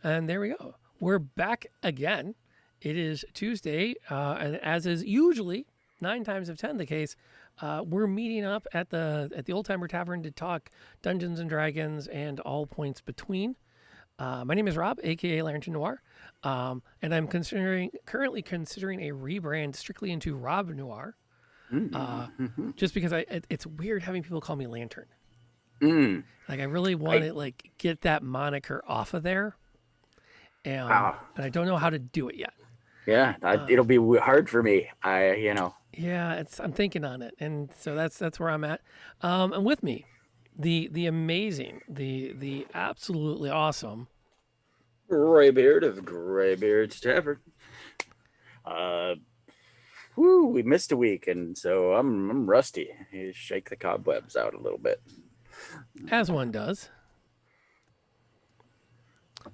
And there we go. We're back again. It is Tuesday, and as is usually 9 times of 10 the case, we're meeting up at the Old Timer Tavern to talk Dungeons and Dragons and all points between. My name is Rob, aka Lantern Noir, and I'm currently considering a rebrand strictly into Rob Noir, just because it's weird having people call me Lantern. Like I really want to get that moniker off of there, and I don't know how to do it yet. Yeah, it'll be hard for me. Yeah, I'm thinking on it, and so that's where I'm at. And with me, the amazing, the absolutely awesome Graybeard of Graybeard's Tavern. We missed a week, and so I'm rusty. You shake the cobwebs out a little bit, as one does.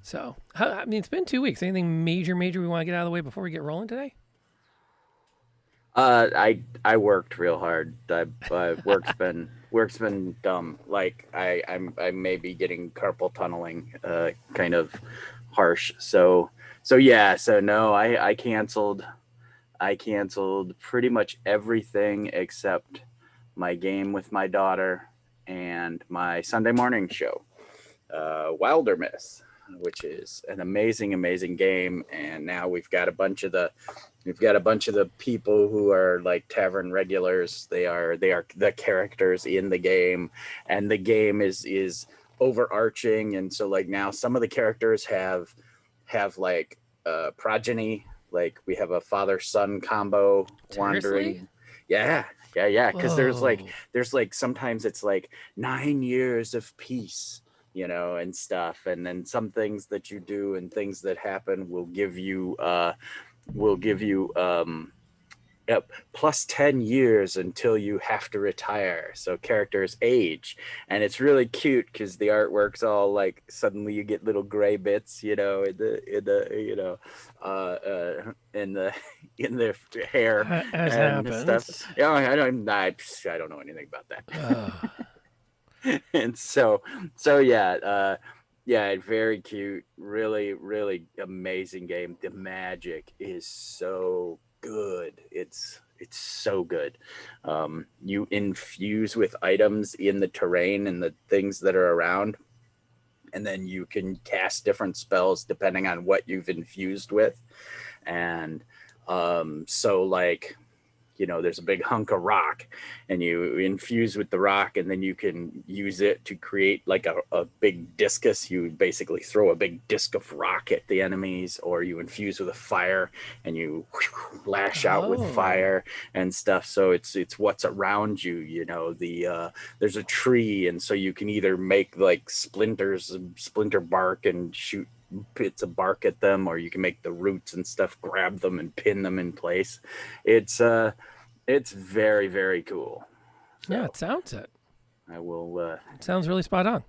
So, I mean, it's been 2 weeks. Anything major we want to get out of the way before we get rolling today? I worked real hard. Work's been dumb. Like I may be getting carpal tunneling, kind of harsh. So yeah. So no, I canceled pretty much everything except my game with my daughter and my Sunday morning show, Wilderness, which is an amazing game. And now we've got a bunch of the people who are like tavern regulars. They are the characters in the game, and the game is overarching. And so like now some of the characters have like progeny. Like we have a father-son combo wandering. Seriously? Yeah. Because there's like sometimes it's like 9 years of peace, and stuff. And then some things that you do and things that happen will give you plus 10 years until you have to retire. So characters age, and it's really cute because the artwork's all like suddenly you get little gray bits, in the hair as and happens. stuff. Yeah, I don't know anything about that. And so yeah. Very cute, really amazing game. The magic is so good. It's so good. You infuse with items in the terrain and the things that are around, and then you can cast different spells depending on what you've infused with. And so like, there's a big hunk of rock, and you infuse with the rock, and then you can use it to create like a big discus. You basically throw a big disc of rock at the enemies, or you infuse with a fire and you lash out with fire and stuff. So it's what's around you. There's a tree, and so you can either make like splinter bark and shoot bits of bark at them, or you can make the roots and stuff, grab them and pin them in place. It's very, very cool. So yeah, it sounds it. I will. It sounds really spot on.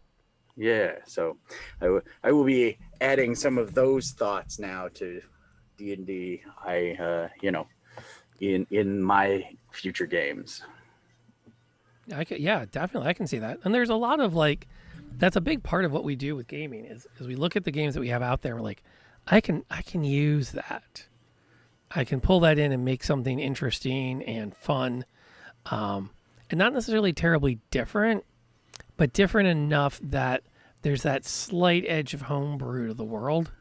Yeah, so I will be adding some of those thoughts now to D&D. In my future games. Yeah, definitely, I can see that. And there's a lot of like, that's a big part of what we do with gaming is we look at the games that we have out there. We're like, I can use that. I can pull that in and make something interesting and fun, and not necessarily terribly different, but different enough that there's that slight edge of homebrew to the world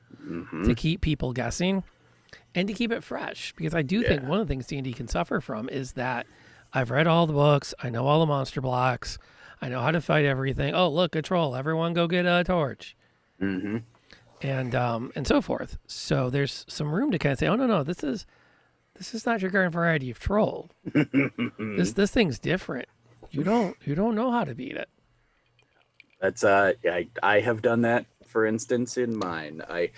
to keep people guessing and to keep it fresh. Because I do think one of the things D&D can suffer from is that I've read all the books, I know all the monster blocks, I know how to fight everything. Oh, look, a troll! Everyone, go get a torch. And so forth. So there's some room to kind of say, oh no, this is not your garden variety of troll. This thing's different. You don't know how to beat it. That's I have done that, for instance, in mine. I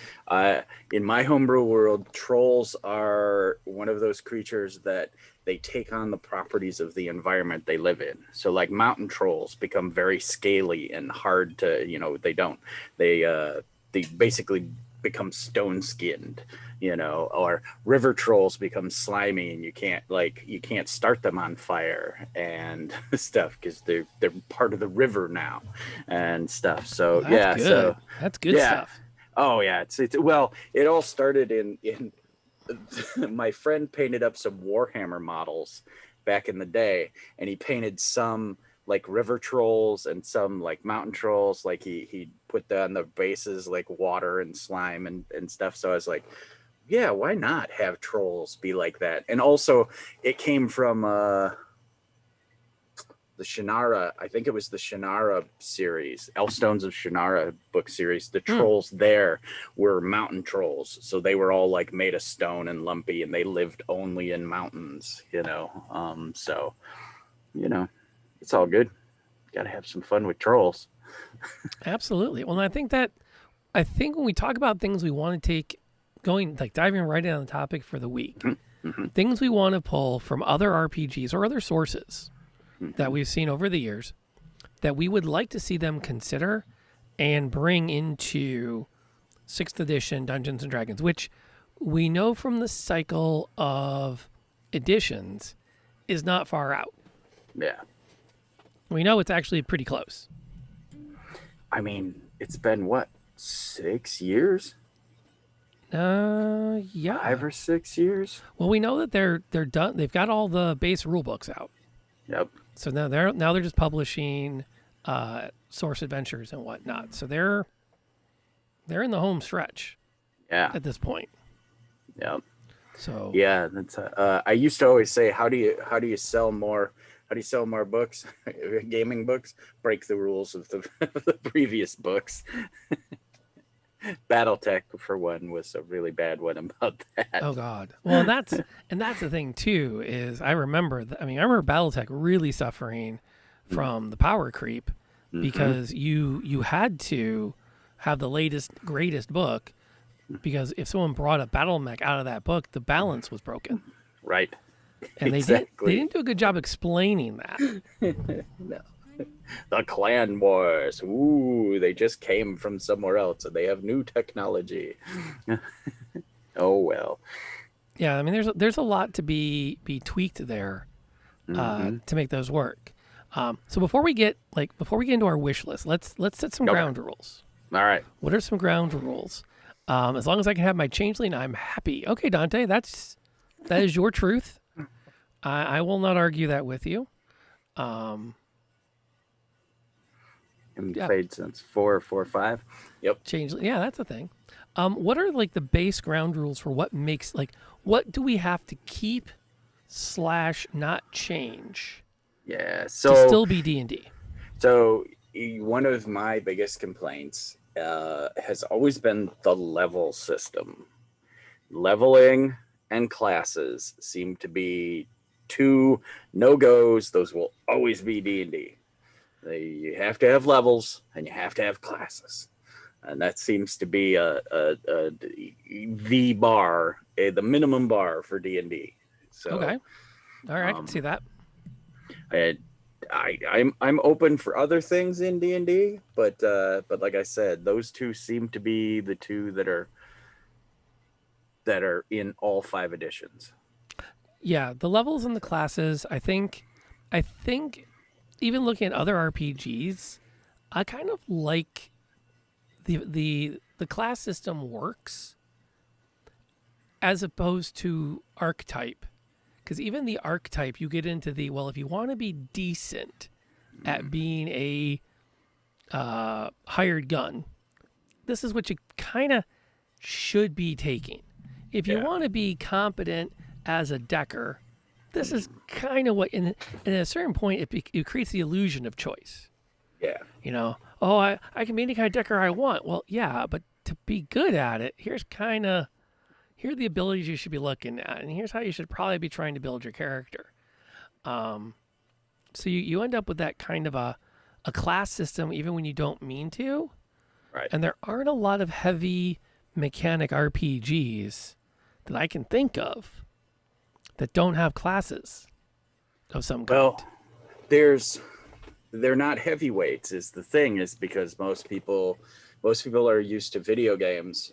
in my homebrew world, trolls are one of those creatures that they take on the properties of the environment they live in. So like mountain trolls become very scaly and hard to, they basically become stone skinned, or river trolls become slimy, and you can't start them on fire and stuff because they're part of the river now and stuff. So that's good. That's good stuff. Oh yeah, it's well, it all started in my friend painted up some Warhammer models back in the day, and he painted some like river trolls and some like mountain trolls. Like he put on the bases like water and slime and stuff. So I was like, yeah, why not have trolls be like that? And also, it came from the Shannara. I think it was the Shannara series, Elfstones of Shannara book series. The trolls there were mountain trolls, so they were all like made of stone and lumpy, and they lived only in mountains. So it's all good. Got to have some fun with trolls. Absolutely. Well, I think when we talk about things we want to take, going like diving right in on the topic for the week, Mm-hmm. things we want to pull from other RPGs or other sources that we've seen over the years that we would like to see them consider and bring into 6th edition Dungeons and Dragons, which we know from the cycle of editions is not far out. Yeah. We know it's actually pretty close. I mean, it's been what, 6 years? Yeah. 5 or 6 years? Well, we know that they're done. They've got all the base rule books out. Yep. So now they're just publishing source adventures and whatnot. So they're in the home stretch. Yeah. At this point. Yep. So yeah, that's. I used to always say, how do you sell more? How do you sell more books? Gaming books? Break the rules of the previous books. BattleTech, for one, was a really bad one about that. Oh God. Well, that's the thing too. Is I remember BattleTech really suffering from the power creep because you had to have the latest greatest book because if someone brought a battle mech out of that book, the balance was broken. Right. And Exactly. they didn't do a good job explaining that. No. The clan wars. Ooh, they just came from somewhere else and they have new technology. Oh well. Yeah, I mean, there's a lot to be tweaked there to make those work. So before we get into our wish list, let's set some ground rules. All right. What are some ground rules? As long as I can have my changeling, I'm happy. Okay, Dante, that is your truth. I will not argue that with you. Played since 4 or 5. Yep. Changeling, yeah, that's a thing. What are like the base ground rules for what makes what do we have to keep / not change? Yeah. So to still be D&D. So one of my biggest complaints has always been the level system. Leveling and classes seem to be two no-goes. Those will always be D&D. You have to have levels and you have to have classes. And that seems to be the bar, the minimum bar for D&D. So, okay. All right, I can see that. I'm open for other things in D&D, but like I said, those two seem to be the two that are in all 5 editions. Yeah, the levels and the classes, I think even looking at other RPGs, I kind of like the class system works as opposed to archetype. Because even the archetype, you get into if you want to be decent at being a hired gun, this is what you kind of should be taking. If you want to be competent as a decker, this is kind of what, and at a certain point, it creates the illusion of choice. Yeah. I can be any kind of decker I want. Well, yeah, but to be good at it, here are the abilities you should be looking at, and here's how you should probably be trying to build your character. So you end up with that kind of a class system, even when you don't mean to. Right. And there aren't a lot of heavy mechanic RPGs that I can think of that don't have classes of some kind. Well, they're not heavyweights is the thing, is because most people are used to video games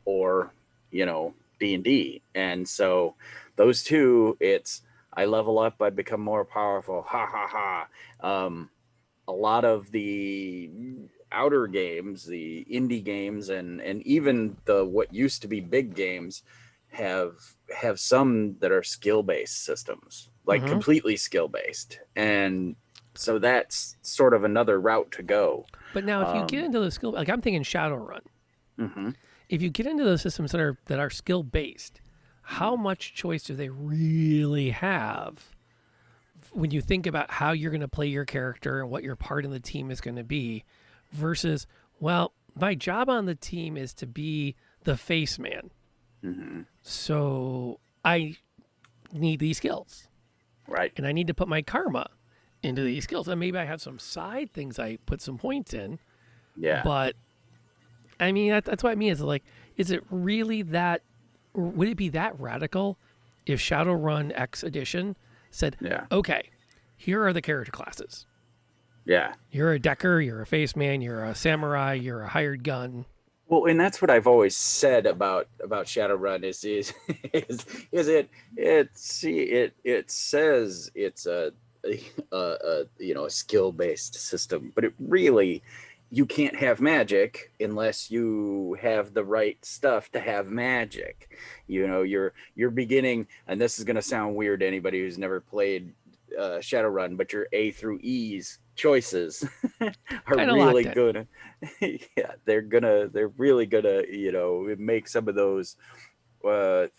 or D&D, and so those two, it's I level up, I become more powerful, ha ha ha. A lot of the outer games, the indie games, and even the what used to be big games have some that are skill based systems, like completely skill based, and so that's sort of another route to go. But now, if you get into the skill, like I'm thinking Shadowrun, if you get into those systems that are skill based, how much choice do they really have when you think about how you're going to play your character and what your part in the team is going to be, versus, well, my job on the team is to be the face man, so I need these skills, Right. and I need to put my karma into these skills, and maybe I have some side things I put some points in. Yeah. But I mean, that's what I mean. Is like, is it really that? Or would it be that radical if Shadowrun X Edition said, Yeah. okay, here are the character classes. Yeah. You're a decker, you're a face man, you're a samurai, you're a hired gun. Well, and that's what I've always said about Shadowrun is it says it's a skill based system, but it really, you can't have magic unless you have the right stuff to have magic. You're beginning, and this is going to sound weird to anybody who's never played Shadowrun, but your A through E's choices are really good. Yeah, they're really gonna make some of those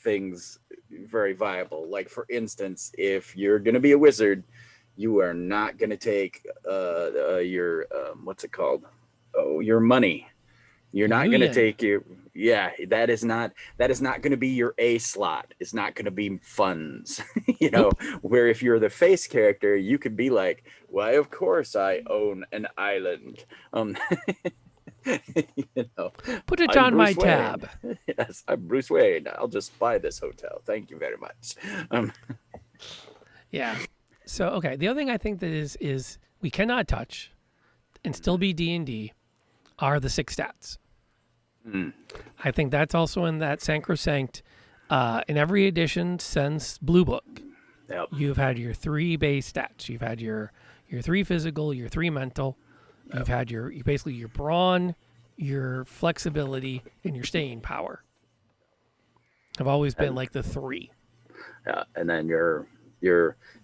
things very viable. Like, for instance, if you're gonna be a wizard, you are not gonna take your what's it called? Oh, your money. You're not going to take your, that is not going to be your A slot. It's not going to be funds, where if you're the face character, you could be like, why, of course I own an island. Put it on my tab. Yes, I'm Bruce Wayne. I'll just buy this hotel. Thank you very much. Yeah. So, okay. The other thing I think that is we cannot touch and still be D&D are the 6 stats. I think that's also in that sacrosanct. In every edition since Blue Book, Yep. You've had your 3 base stats. You've had your 3 physical, your 3 mental. Yep. You've had your basically your brawn, your flexibility, and your staying power. Have always been like the 3. Yeah, and then your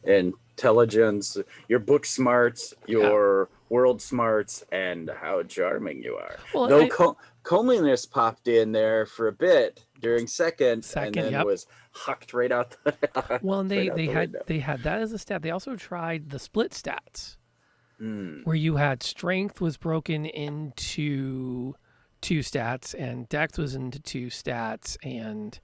intelligence, your book smarts, your world smarts, and how charming you are. Well, though comeliness popped in there for a bit during second and then was hucked right out the well, and they had that as a stat. They also tried the split stats, where you had strength was broken into 2 stats and dex was into 2 stats, and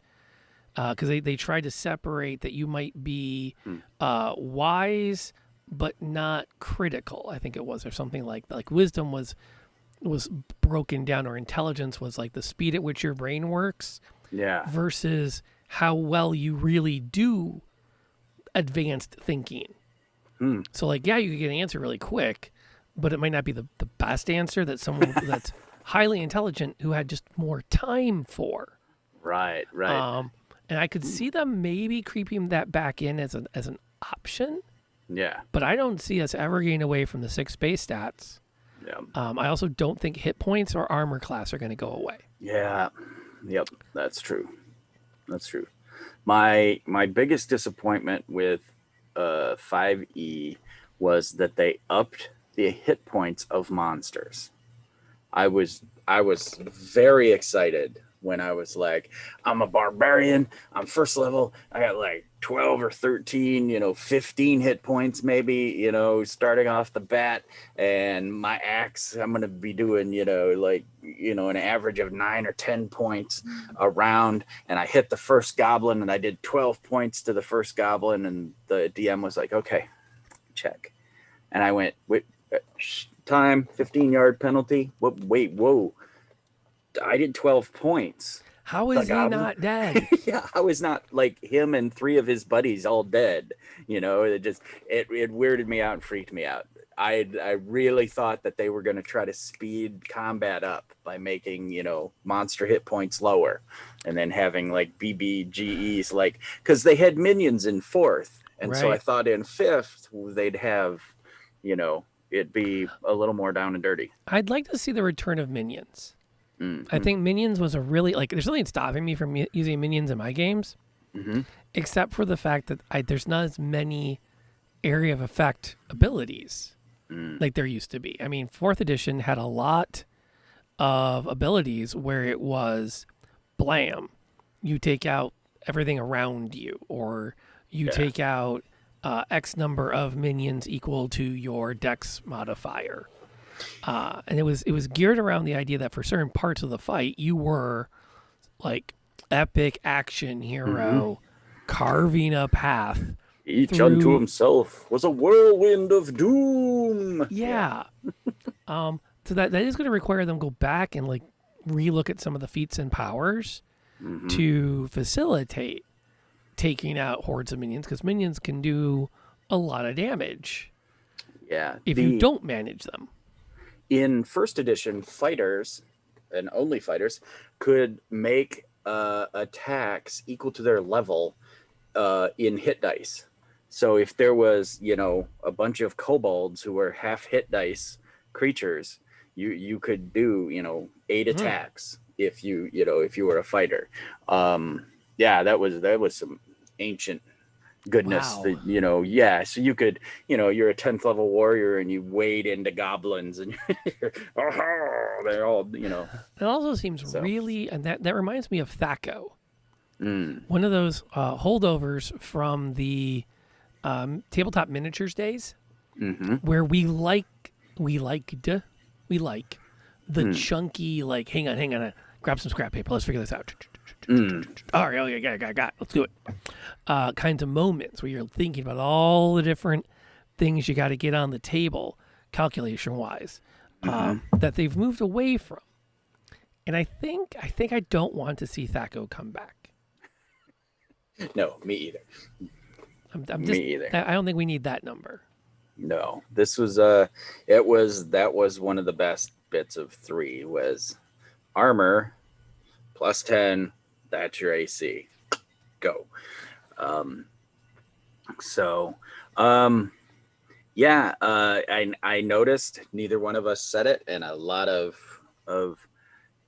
because they tried to separate that you might be wise but not critical, I think it was, or something like wisdom was broken down, or intelligence was like the speed at which your brain works, versus how well you really do advanced thinking. So like, you could get an answer really quick, but it might not be the best answer that someone that's highly intelligent who had just more time for. Right. And I could see them maybe creeping that back in as an option. Yeah. But I don't see us ever getting away from the 6 base stats. Yeah. I also don't think hit points or armor class are going to go away. Yeah. Yep. That's true. My biggest disappointment with 5e was that they upped the hit points of monsters. I was very excited when I was like, I'm a barbarian, I'm first level, I got like 12 or 13, 15 hit points maybe, starting off the bat, and my axe, I'm going to be doing, an average of 9 or 10 points a round, and I hit the first goblin, and I did 12 points to the first goblin, and the DM was like, okay, check. And I went, wait, time, 15-yard penalty, wait, whoa. I did 12 points. How is he not dead? How is not like him and 3 of his buddies all dead? It weirded me out and freaked me out. I really thought that they were going to try to speed combat up by making, monster hit points lower, and then having like BBGEs, like, because they had minions in 4th. And so I thought in 5th they'd have, it be a little more down and dirty. I'd like to see the return of minions. Mm-hmm. I think minions was a really like. There's nothing stopping me from using minions in my games, Mm-hmm. except for the fact that there's not as many area of effect abilities like there used to be. I mean, 4th edition had a lot of abilities where it was blam, you take out everything around you, or you take out X number of minions equal to your dex modifier. And it was geared around the idea that for certain parts of the fight, you were like epic action hero carving a path. Each unto himself was a whirlwind of doom. Yeah. So that is going to require them to go back and like relook at some of the feats and powers to facilitate taking out hordes of minions, because minions can do a lot of damage. Yeah. If you don't manage them. In 1st edition, fighters and only fighters could make attacks equal to their level in hit dice. So if there was, a bunch of kobolds who were half hit dice creatures, you could do, 8 attacks if you were a fighter. That was some ancient goodness. Wow. So you could, you're a 10th level warrior and you wade into goblins and they're all, It also seems really, and that reminds me of THAC0. One of those holdovers from the tabletop miniatures days, where we like the chunky, like, hang on, grab some scrap paper, let's figure this out. All right, got it, let's do it. Kinds of moments where you're thinking about all the different things you got to get on the table, calculation-wise, that they've moved away from. And I think I don't want to see THAC0 come back. No, me either. Me either. I don't think we need that number. No, this was that was one of the best bits of 3 was armor plus 10. That's your AC. Go. I noticed neither one of us said it, and a lot of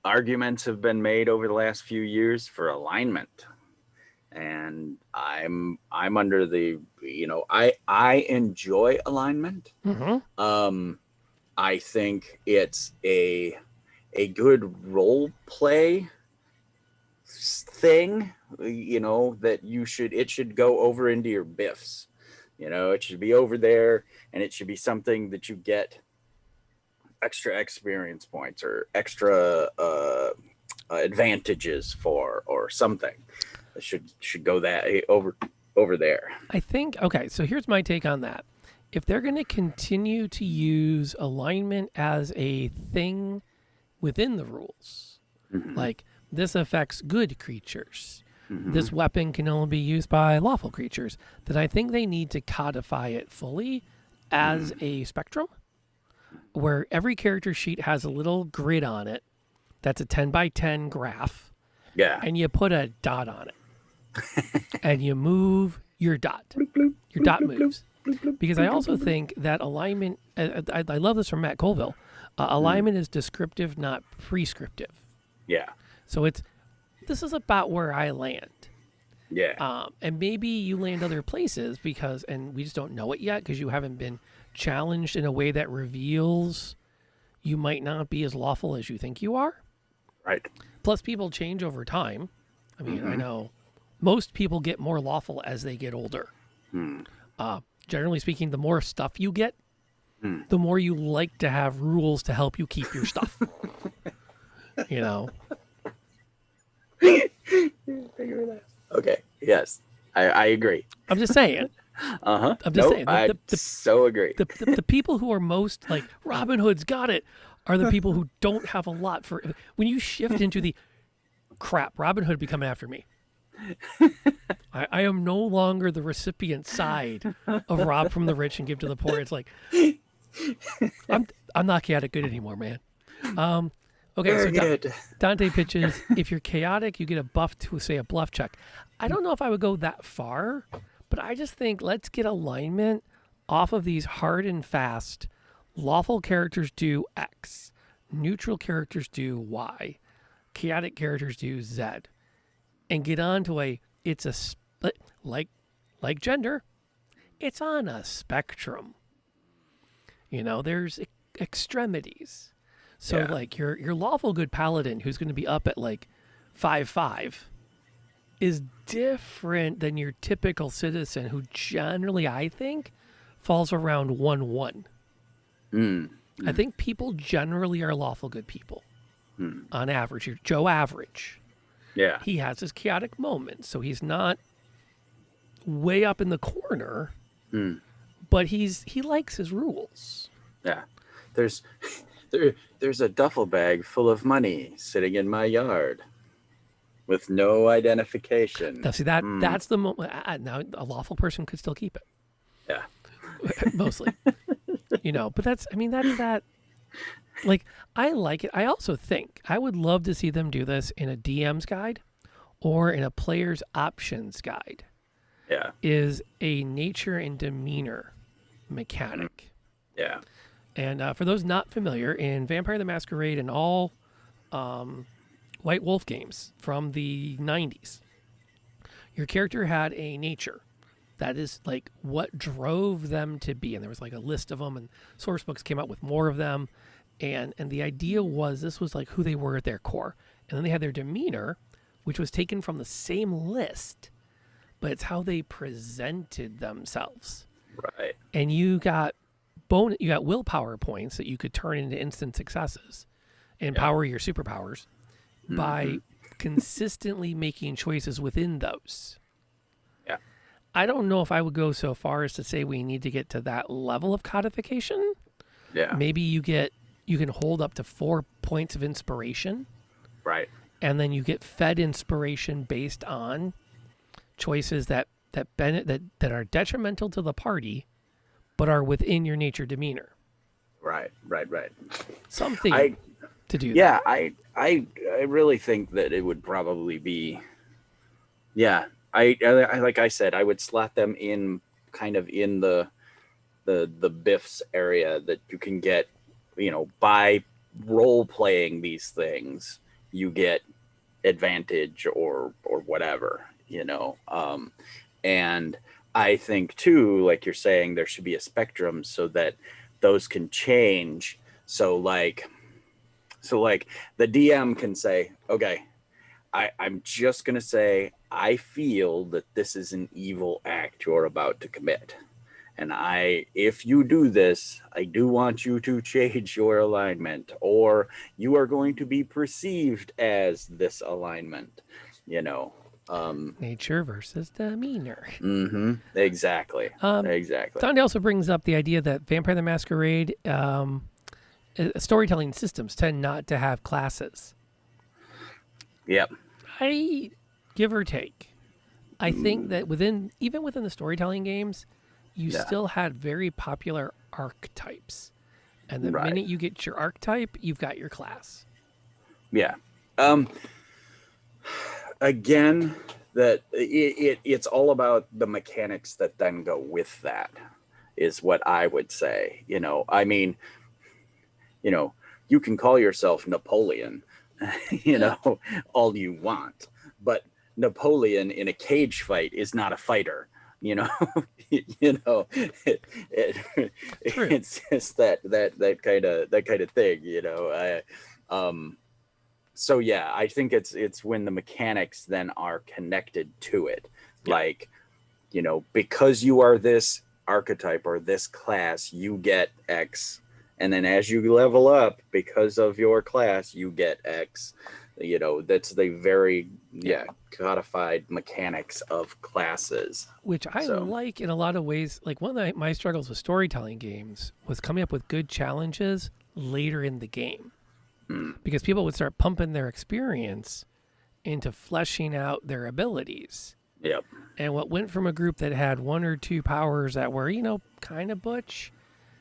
arguments have been made over the last few years for alignment. And I'm under the, I enjoy alignment. I think it's a good role play thing, that it should go over into your biffs. It should be over there, and it should be something that you get extra experience points or extra advantages for, or something. It should go that over there. I think, okay, so here's my take on that. If they're going to continue to use alignment as a thing within the rules, like this affects good creatures, this weapon can only be used by lawful creatures, then I think they need to codify it fully as a spectrum, where every character sheet has a little grid on it that's a 10 by 10 graph. Yeah. And you put a dot on it. And you move your dot. Your dot moves. Because I also think that alignment, I love this from Matt Colville, alignment is descriptive, not prescriptive. Yeah. So this is about where I land. Yeah. And maybe you land other places and we just don't know it yet because you haven't been challenged in a way that reveals you might not be as lawful as you think you are. Right. Plus, people change over time. I mean, I know most people get more lawful as they get older. Generally speaking, the more stuff you get, the more you like to have rules to help you keep your stuff. Okay. Yes, I agree. I'm just saying. I'm just saying. I so agree. The people who are most like Robin Hood's got it are the people who don't have a lot for. When you shift into the crap, Robin Hood be coming after me. I am no longer the recipient side of rob from the rich and give to the poor. It's like I'm not chaotic good anymore, man. Okay, so Dante pitches, if you're chaotic, you get a buff to, say, a bluff check. I don't know if I would go that far, but I just think let's get alignment off of these hard and fast lawful characters do X, neutral characters do Y, chaotic characters do Z, and get on to it's a split, like gender, it's on a spectrum. There's extremities. So Yeah. like your lawful good paladin who's going to be up at like 5'5" is different than your typical citizen who generally, I think, falls around 1-1. I think people generally are lawful good people. On average, you're Joe Average. Yeah. He has his chaotic moments, so he's not way up in the corner, but he likes his rules. Yeah. There's a duffel bag full of money sitting in my yard with no identification. Now, see that's the moment. Now, a lawful person could still keep it. Yeah. Mostly. But that's that. Like, I like it. I also think I would love to see them do this in a DM's guide or in a player's options guide. Yeah. Is a nature and demeanor mechanic. Yeah. And for those not familiar, in Vampire the Masquerade and all White Wolf games from the 90s, your character had a nature. That is like what drove them to be. And there was like a list of them, and source books came out with more of them. And the idea was this was like who they were at their core. And then they had their demeanor, which was taken from the same list, but it's how they presented themselves. Right. And you got willpower points that you could turn into instant successes and power your superpowers by consistently making choices within those. Yeah. I don't know if I would go so far as to say we need to get to that level of codification. Yeah. Maybe you can hold up to 4 points of inspiration. Right. And then you get fed inspiration based on choices that are detrimental to the party, but are within your nature demeanor. Right. Something to do. Yeah, that. I really think that it would probably be. Yeah, I like I said, I would slot them in kind of in the Biffs area that you can get, by role playing these things, you get advantage or whatever, and I think too, like you're saying, there should be a spectrum so that those can change. So like the DM can say, okay, I'm just going to say, I feel that this is an evil act you're about to commit. And if you do this, I do want you to change your alignment, or you are going to be perceived as this alignment, Nature versus demeanor. Exactly. Exactly. Dante also brings up the idea that Vampire the Masquerade storytelling systems tend not to have classes. Yep. I give or take. I think that even within the storytelling games, you still had very popular archetypes. And the minute you get your archetype, you've got your class. Yeah. Again, that it's all about the mechanics that then go with that, is what I would say. I mean, you can call yourself Napoleon, all you want, but Napoleon in a cage fight is not a fighter. It's just that kind of thing. So yeah, I think it's when the mechanics then are connected to it, like, because you are this archetype or this class, you get X, and then as you level up, because of your class, you get X. That's the very codified mechanics of classes, which I like in a lot of ways. Like, one of my struggles with storytelling games was coming up with good challenges later in the game, because people would start pumping their experience into fleshing out their abilities. Yep. And what went from a group that had 1 or 2 powers that were, kind of butch,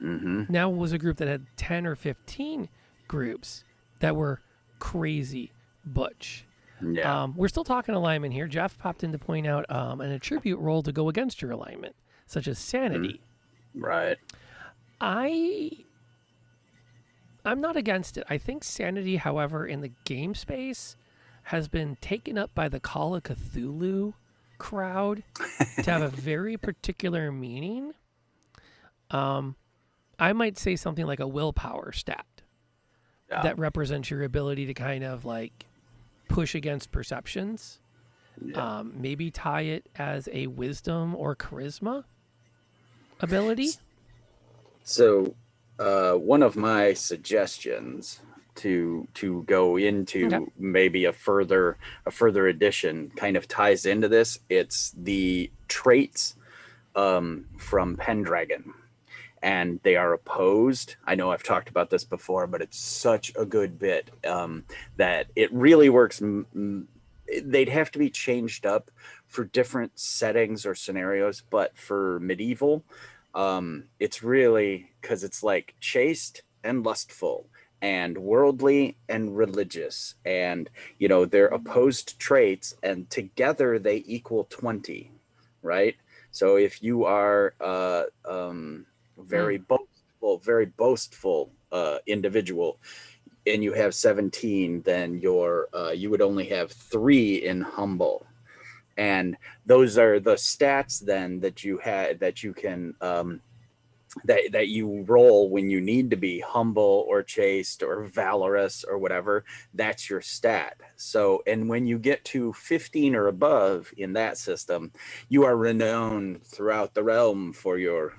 now was a group that had 10 or 15 groups that were crazy butch. Yeah. We're still talking alignment here. Jeff popped in to point out an attribute roll to go against your alignment, such as sanity. Right. I I'm not against it. I think sanity, however, in the game space has been taken up by the Call of Cthulhu crowd to have a very particular meaning. I might say something like a willpower stat Yeah. that represents your ability to kind of like push against perceptions. Yeah. Maybe tie it as a wisdom or charisma ability. So, one of my suggestions to go Okay. into maybe a further addition kind of ties into this. It's the traits from Pendragon, and they are opposed. I know I've talked about this before, but it's such a good bit that it really works. They'd have to be changed up for different settings or scenarios, but for medieval, it's really because it's like chaste and lustful and worldly and religious, and they're opposed traits, and together they equal 20, right? So if you are Hmm. very boastful individual, and you have 17, then you would only have 3 in humble. And those are the stats then that you had that you can that you roll when you need to be humble or chaste or valorous or whatever. That's your stat. So, and when you get to 15 or above in that system, you are renowned throughout the realm for your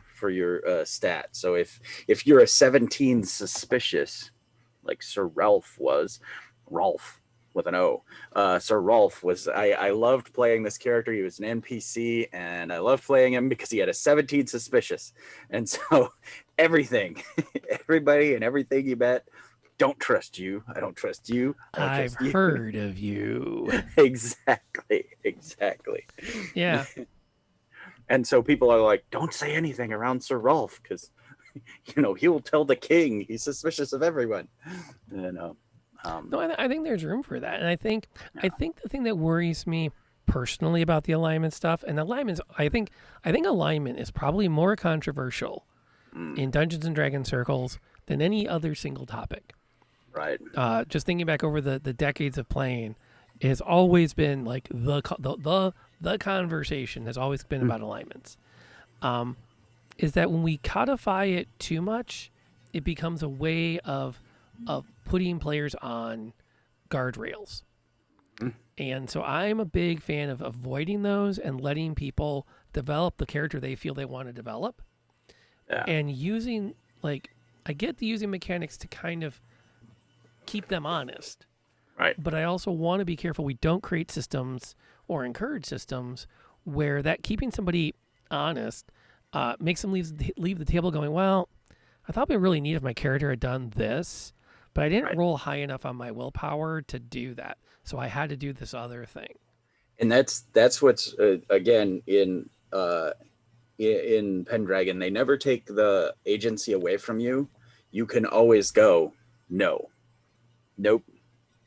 stat. So if you're a 17 suspicious, like Sir Ralph was, Rolf with an O. Sir Rolf was, I loved playing this character. He was an NPC, and I loved playing him because he had a 17 suspicious. And so everything, everybody and everything you met, don't trust you. I don't trust you. I don't I've trust you. heard of you. Exactly. Yeah. And so people are like, don't say anything around Sir Rolf because, he will tell the king he's suspicious of everyone. You know, No, I think there's room for that, and I yeah. think the thing that worries me personally about the alignment stuff, and alignments, I think alignment is probably more controversial Mm, in Dungeons and Dragons circles than any other single topic. right. Just thinking back over the decades of playing, it has always been like the conversation has always been Mm, about alignments. Is that when we codify it too much, it becomes a way of putting players on guardrails. mm, And so I'm a big fan of avoiding those and letting people develop the character they feel they want to develop, yeah. and using like I get the using mechanics to kind of keep them honest, Right. but I also want to be careful we don't create systems or encourage systems where that keeping somebody honest makes them leave the table going, well, I thought it'd be really neat if my character had done this, but I didn't Right. roll high enough on my willpower to do that. So I had to do this other thing. And that's what's again in Pendragon. They never take the agency away from you. You can always go, no, nope,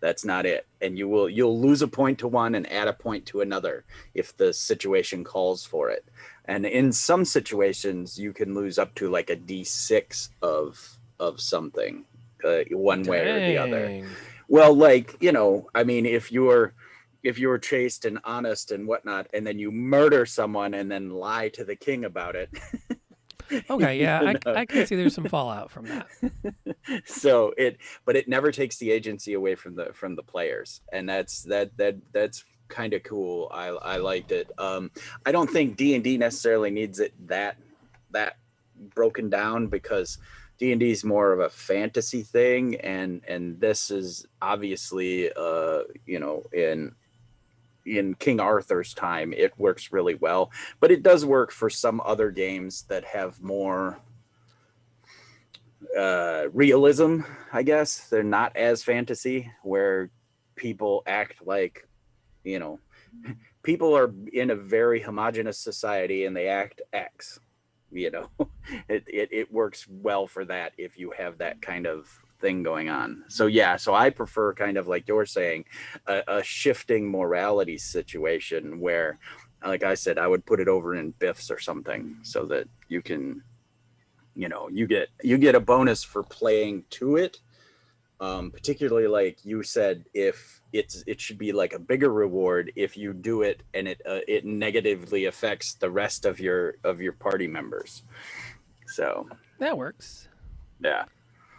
that's not it, and you'll lose a point to one and add a point to another if the situation calls for it. And in some situations, you can lose up to like a D6 of something, one way or the other. Dang. Well, like, I mean, if you're chaste and honest and whatnot, and then you murder someone and then lie to the king about it, Okay, you yeah, know. I can see there's some fallout from that. But it never takes the agency away from the players, and that's kind of cool. I liked it. I don't think D&D necessarily needs it that broken down, because D&D is more of a fantasy thing, and this is obviously in King Arthur's time, it works really well. But it does work for some other games that have more realism, I guess. They're not as fantasy, where people act like, you know, people are in a very homogenous society and they act X. You know, it works well for that if you have that kind of thing going on. So yeah, so I prefer, kind of like you're saying, a shifting morality situation where, like I said, I would put it over in Biffs or something, so that you can you get a bonus for playing to it. Particularly, like you said, if it should be like a bigger reward if you do it and it negatively affects the rest of your party members. So That works. yeah.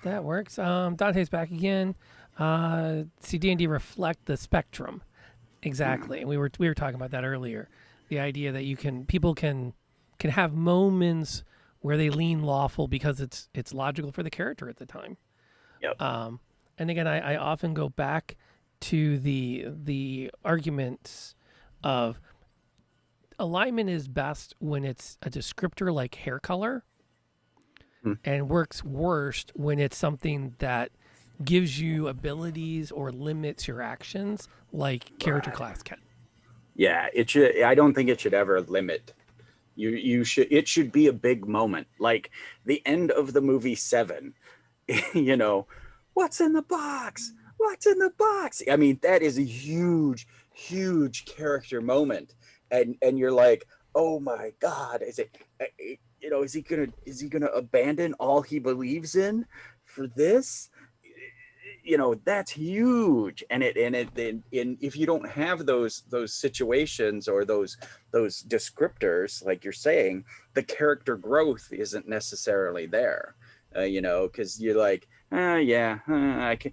That works. Dante's back again. See, D&D reflect the spectrum exactly, and we were talking about that earlier. The idea that people can have moments where they lean lawful because it's logical for the character at the time. Yep. And again, I often go back to the arguments of alignment is best when it's a descriptor like hair color, and works worst when it's something that gives you abilities or limits your actions like character class can. Yeah, I don't think it should ever limit. It should be a big moment, like the end of the movie Seven. What's in the box? What's in the box? I mean, that is a huge character moment, and you're like, oh my God, is he gonna abandon all he believes in for this? That's huge. And if you don't have those situations or those descriptors, like you're saying, the character growth isn't necessarily there. Because you're like, I can.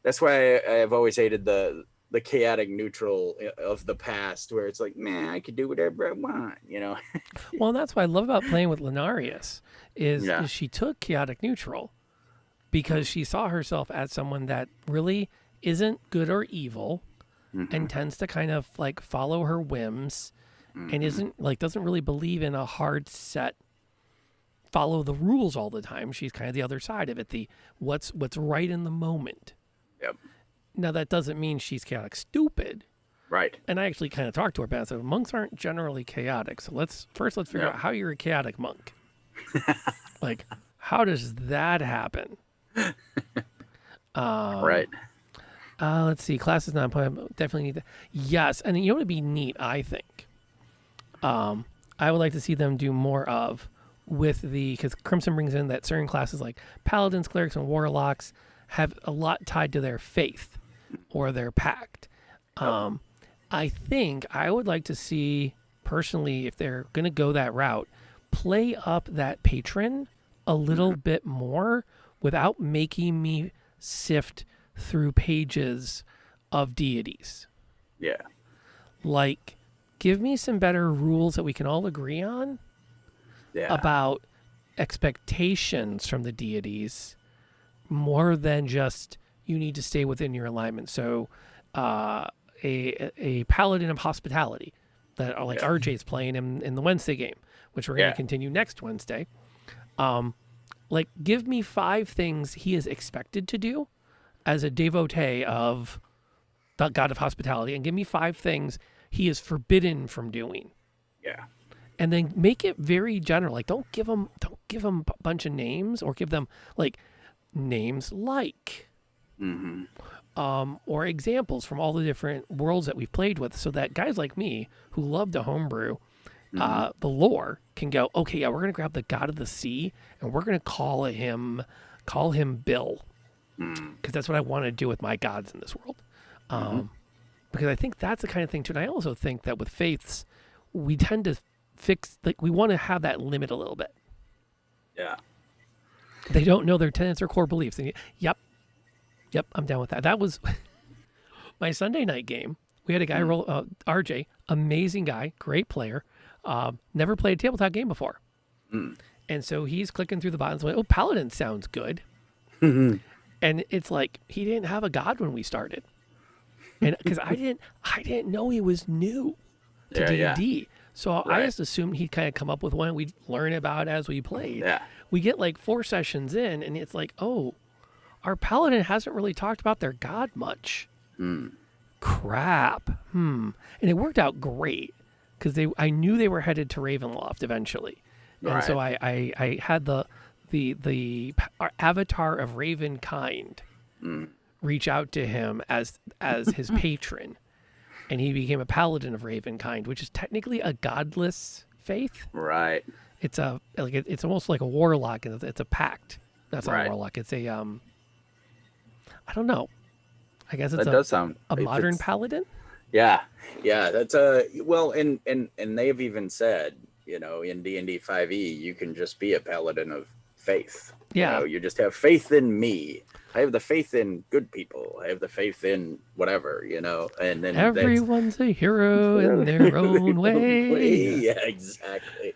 That's why I've always hated the chaotic neutral of the past, where it's like, man, I could do whatever I want. Well, and that's what I love about playing with Lenarius is she took chaotic neutral because she saw herself as someone that really isn't good or evil, and tends to kind of like follow her whims, and doesn't really believe in a hard set follow the rules all the time. She's kind of the other side of it, the what's right in the moment. Yep. Now that doesn't mean she's chaotic stupid. Right. And I actually kind of talked to her about it. So monks aren't generally chaotic. So let's figure out how you're a chaotic monk. Like, how does that happen? Right. Let's see. Class is not important. Definitely need that. Yes. And you know what would be neat, I think? I would like to see them do more of because Crimson brings in that certain classes like paladins, clerics, and warlocks have a lot tied to their faith or their pact. I think I would like to see, personally, if they're going to go that route, play up that patron a little bit more without making me sift through pages of deities. Yeah. Like, give me some better rules that we can all agree on about expectations from the deities more than just you need to stay within your alignment. So a Paladin of Hospitality that RJ's playing in the Wednesday game, which we're going to continue next Wednesday. Give me 5 things he is expected to do as a devotee of the God of Hospitality, and give me 5 things he is forbidden from doing. Yeah. And then make it very general. Like, don't give them a bunch of names, or give them like names like, or examples from all the different worlds that we've played with, so that guys like me who love to homebrew the lore can go, okay, yeah, we're gonna grab the God of the Sea and we're gonna call him Bill, because that's what I want to do with my gods in this world. Because I think that's the kind of thing too. And I also think that with faiths, we tend to we want to have that limit a little bit. Yeah. They don't know their tenets or core beliefs. And yep, I'm down with that. That was my Sunday night game. We had a guy roll, RJ, amazing guy, great player, never played a tabletop game before. And so he's clicking through the buttons, like, oh, Paladin sounds good. And it's like, he didn't have a god when we started. And because I didn't know he was new to D&D. So I just assumed he'd kind of come up with one. We'd learn about it as we played. Yeah. We get like 4 sessions in, and it's like, oh, our Paladin hasn't really talked about their god much. Crap. And it worked out great because I knew they were headed to Ravenloft eventually. And so I had the avatar of Ravenkind reach out to him as his patron. And he became a Paladin of Ravenkind, which is technically a godless faith. Right. It's a like it's almost like a warlock, and it's a pact. That's not a Right. warlock. It's a I don't know. I guess it's That does sound a if modern it's- paladin. Yeah, yeah, that's well, and they have even said, you know, in D&D 5e, you can just be a paladin of faith. Yeah. You know, you just have faith in me. I have the faith in good people. I have the faith in whatever, you know, and then Everyone's a hero in their own way. Yeah, exactly.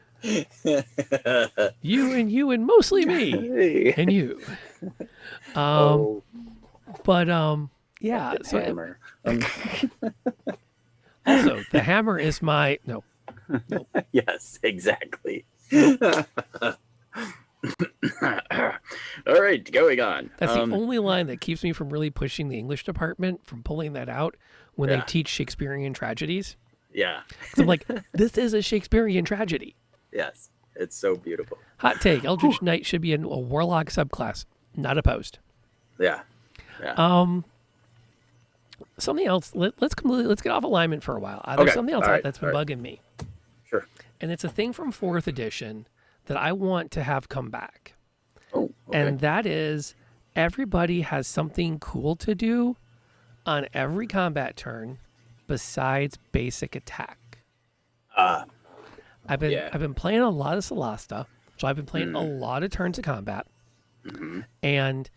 You and mostly me and you. Oh, But yeah. Captain So Hammer. also, the hammer is my no. Yes, exactly. All right, going on. That's the only line that keeps me from really pushing the English department from pulling that out when they Yeah. teach Shakespearean tragedies. Yeah. 'Cause I'm like, this is a Shakespearean tragedy. Yes, it's so beautiful. Hot take: Eldritch Knight should be in a warlock subclass. Not opposed. Yeah. Yeah. Something else. Let's get off alignment for a while. There's Okay. something else All right. that's been bugging me, Sure. and it's a thing from 4th edition that I want to have come back. Oh, okay. And that is everybody has something cool to do on every combat turn besides basic attack. I've been playing a lot of Solasta, so I've been playing a lot of turns of combat. And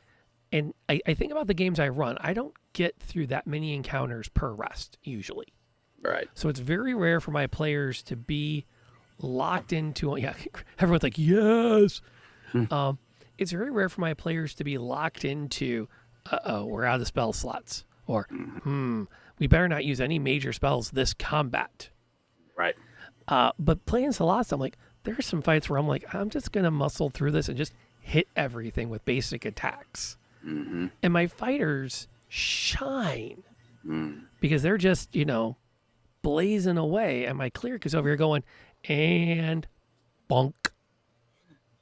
I think about the games I run, I don't get through that many encounters per rest usually. Right. So it's very rare for my players to be locked into, yeah, everyone's like, yes. It's very rare for my players to be locked into, we're out of spell slots, or, we better not use any major spells this combat. Right. But playing Solasta, I'm like, there's some fights where I'm like, I'm just going to muscle through this and just hit everything with basic attacks. And my fighters shine because they're just, blazing away. And my cleric is over here going, and bonk.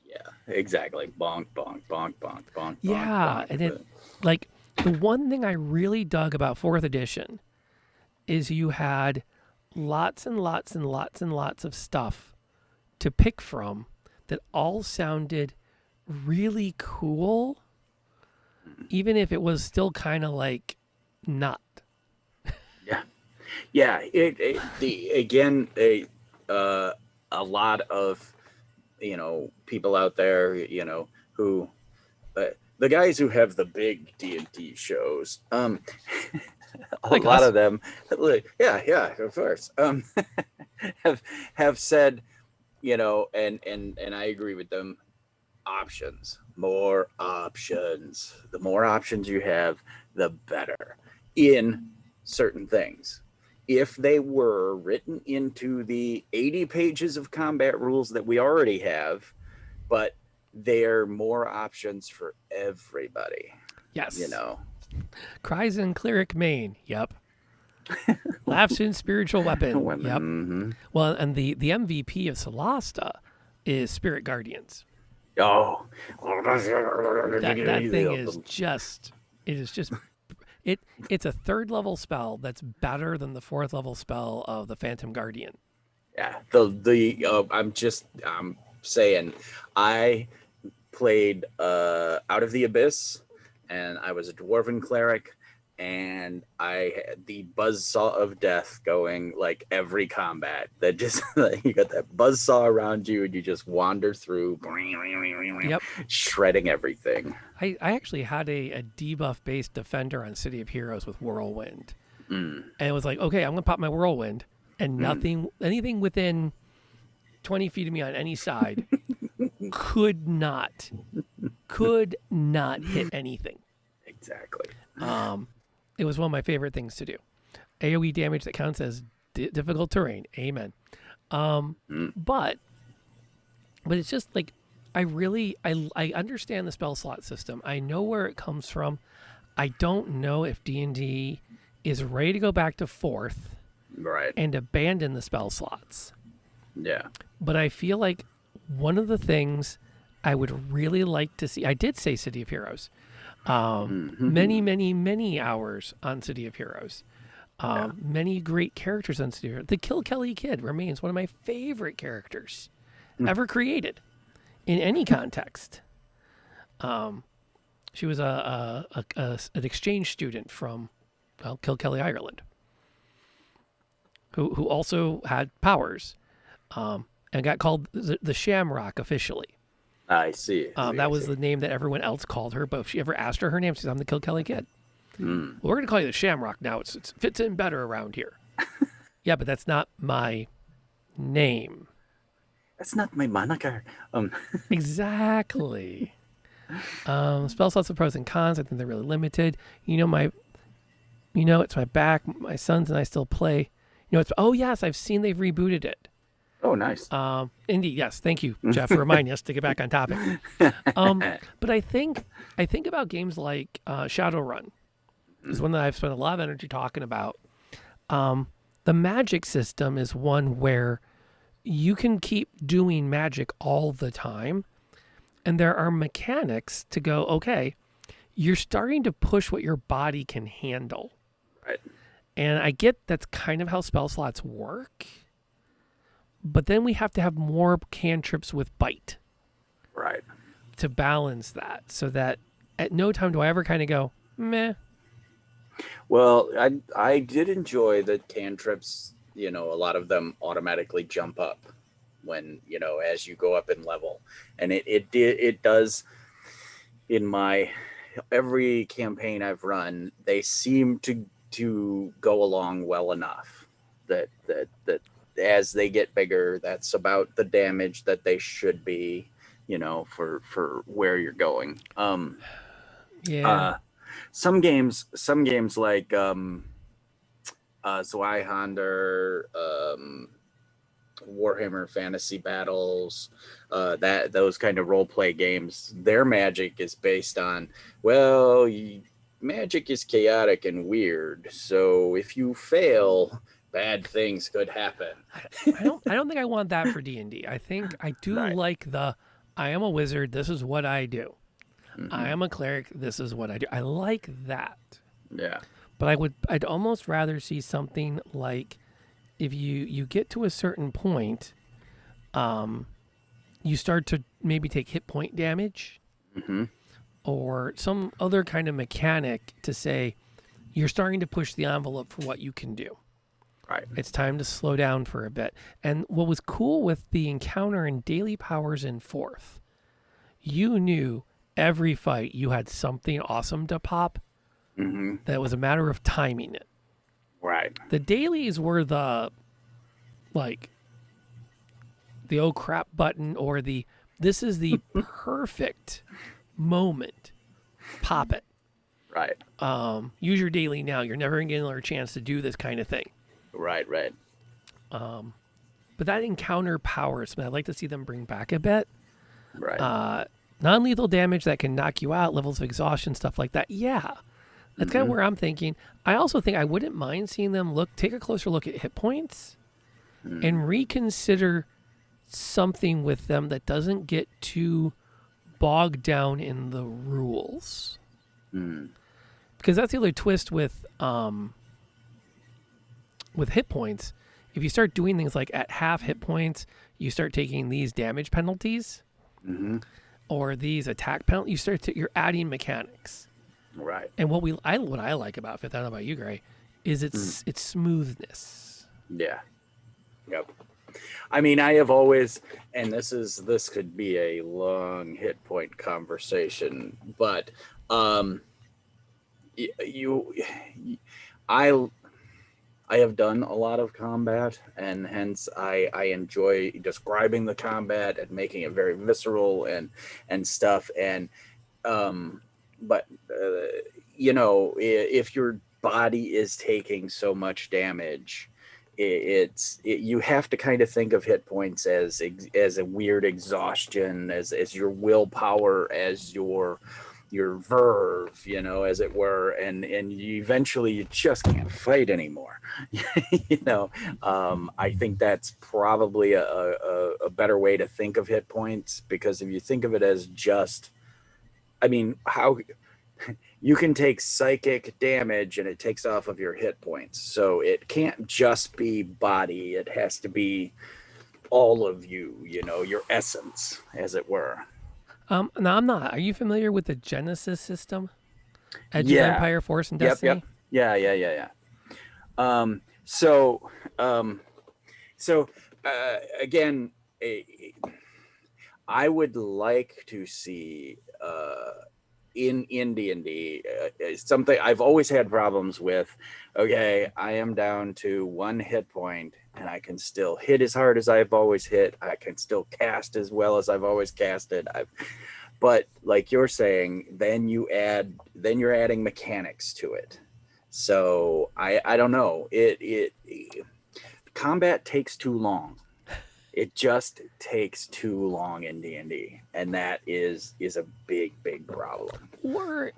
Yeah, exactly. Bonk, bonk, bonk, bonk, bonk. Yeah, bonk. and it, like, the one thing I really dug about 4th edition is you had lots and lots and lots and lots of stuff to pick from that all sounded really cool, even if it was still kind of like not. Yeah. A lot of people out there, who the guys who have the big D&D shows, a Like lot us. of them, yeah, of course, have said, and I agree with them. More options. The more options you have, the better in certain things. If they were written into the 80 pages of combat rules that we already have, but they're more options for everybody. Yes. Cries in cleric main. Yep. Laughs in spiritual weapon. Yep. Mm-hmm. Well, and the MVP of Solasta is Spirit Guardians. Oh, That thing is just, it's a 3rd level spell that's better than the 4th level spell of the Phantom Guardian. Yeah. I'm saying I played Out of the Abyss, and I was a dwarven cleric, and I had the buzzsaw of death going like every combat. That just you got that buzzsaw around you, and you just wander through, Yep. shredding everything. I actually had a debuff based defender on City of Heroes with Whirlwind, and it was like, okay, I'm gonna pop my Whirlwind, and anything within 20 feet of me on any side could not hit anything. Exactly. It was one of my favorite things to do. AoE damage that counts as difficult terrain. Amen. But it's just like, I understand the spell slot system. I know where it comes from. I don't know if D&D is ready to go back to 4th Right. and abandon the spell slots. Yeah. But I feel like one of the things I would really like to see, I did say City of Heroes. Many hours on City of Heroes. Many great characters on City of Heroes. The Kill Kelly Kid remains one of my favorite characters ever created in any context. She was an exchange student from Kilkelly, Ireland, who also had powers, and got called the Shamrock officially. I see. That was the name that everyone else called her. But if she ever asked her name, she said, "I'm the Kilkelly kid." Mm. Well, we're going to call you the Shamrock now. It fits in better around here. Yeah, but that's not my name. That's not my moniker. Exactly. Spell slots of pros and cons. I think they're really limited. It's my back. My sons and I still play. Oh yes, I've seen they've rebooted it. Oh, nice. Indeed, yes. Thank you, Jeff, for reminding us to get back on topic. But I think about games like Shadowrun. Is one that I've spent a lot of energy talking about. The magic system is one where you can keep doing magic all the time, and there are mechanics to go, okay, you're starting to push what your body can handle. Right. And I get that's kind of how spell slots work, but then we have to have more cantrips with bite. Right. To balance that, so that at no time do I ever kind of go, meh. Well, I did enjoy the cantrips. A lot of them automatically jump up when as you go up in level, and it does. In my every campaign I've run, they seem to go along well enough that as they get bigger, that's about the damage that they should be. For where you're going. Yeah. Some games like Zweihander, Warhammer Fantasy Battles, those kind of role play games, their magic is based on magic is chaotic and weird. So if you fail, bad things could happen. I don't think I want that for D&D. I think I do Right. like I am a wizard, this is what I do. Mm-hmm. I am a cleric, this is what I do. I like that. Yeah. But I'd almost rather see something like, if you get to a certain point, you start to maybe take hit point damage, Mm-hmm. or some other kind of mechanic to say you're starting to push the envelope for what you can do. Right. It's time to slow down for a bit. And what was cool with the encounter in Daily Powers in 4th, you knew every fight you had something awesome to pop. Mm-hmm. That was a matter of timing it. Right. The dailies were the oh crap button, or this is the perfect moment. Pop it. Right. Use your daily now. You're never going to get another chance to do this kind of thing. Right. But that encounter powers, I'd like to see them bring back a bit. Right. Non-lethal damage that can knock you out, levels of exhaustion, stuff like that. Yeah. That's kind of where I'm thinking. I also think I wouldn't mind seeing them take a closer look at hit points and reconsider something with them that doesn't get too bogged down in the rules. Because that's the other twist with hit points. If you start doing things like at half hit points, you start taking these damage penalties or these attack penalties. You're adding mechanics. Right. And what I like about Fifth, I don't know about you, Gray, is its smoothness. Yeah. Yep. I mean, I have always, and this could be a long hit point conversation, but I have done a lot of combat, and hence I enjoy describing the combat and making it very visceral and stuff. And but if your body is taking so much damage, you have to kind of think of hit points as a weird exhaustion, as your willpower, as your verve, as it were, and eventually you just can't fight anymore. I think that's probably a better way to think of hit points, because if you think of it as just, how you can take psychic damage and it takes off of your hit points, so it can't just be body, it has to be all of you, your essence, as it were. No, I'm not. Are you familiar with the Genesis system? Edge of Yeah. Empire, Force, and Yep. Destiny? Yeah. Um, so, um, so again, I would like to see in D&D something I've always had problems with. Okay, I am down to 1 hit point, and I can still hit as hard as I've always hit. I can still cast as well as I've always casted. But like you're saying, then you're adding mechanics to it. So I don't know. It combat takes too long. It just takes too long in D&D, and that is a big problem. Or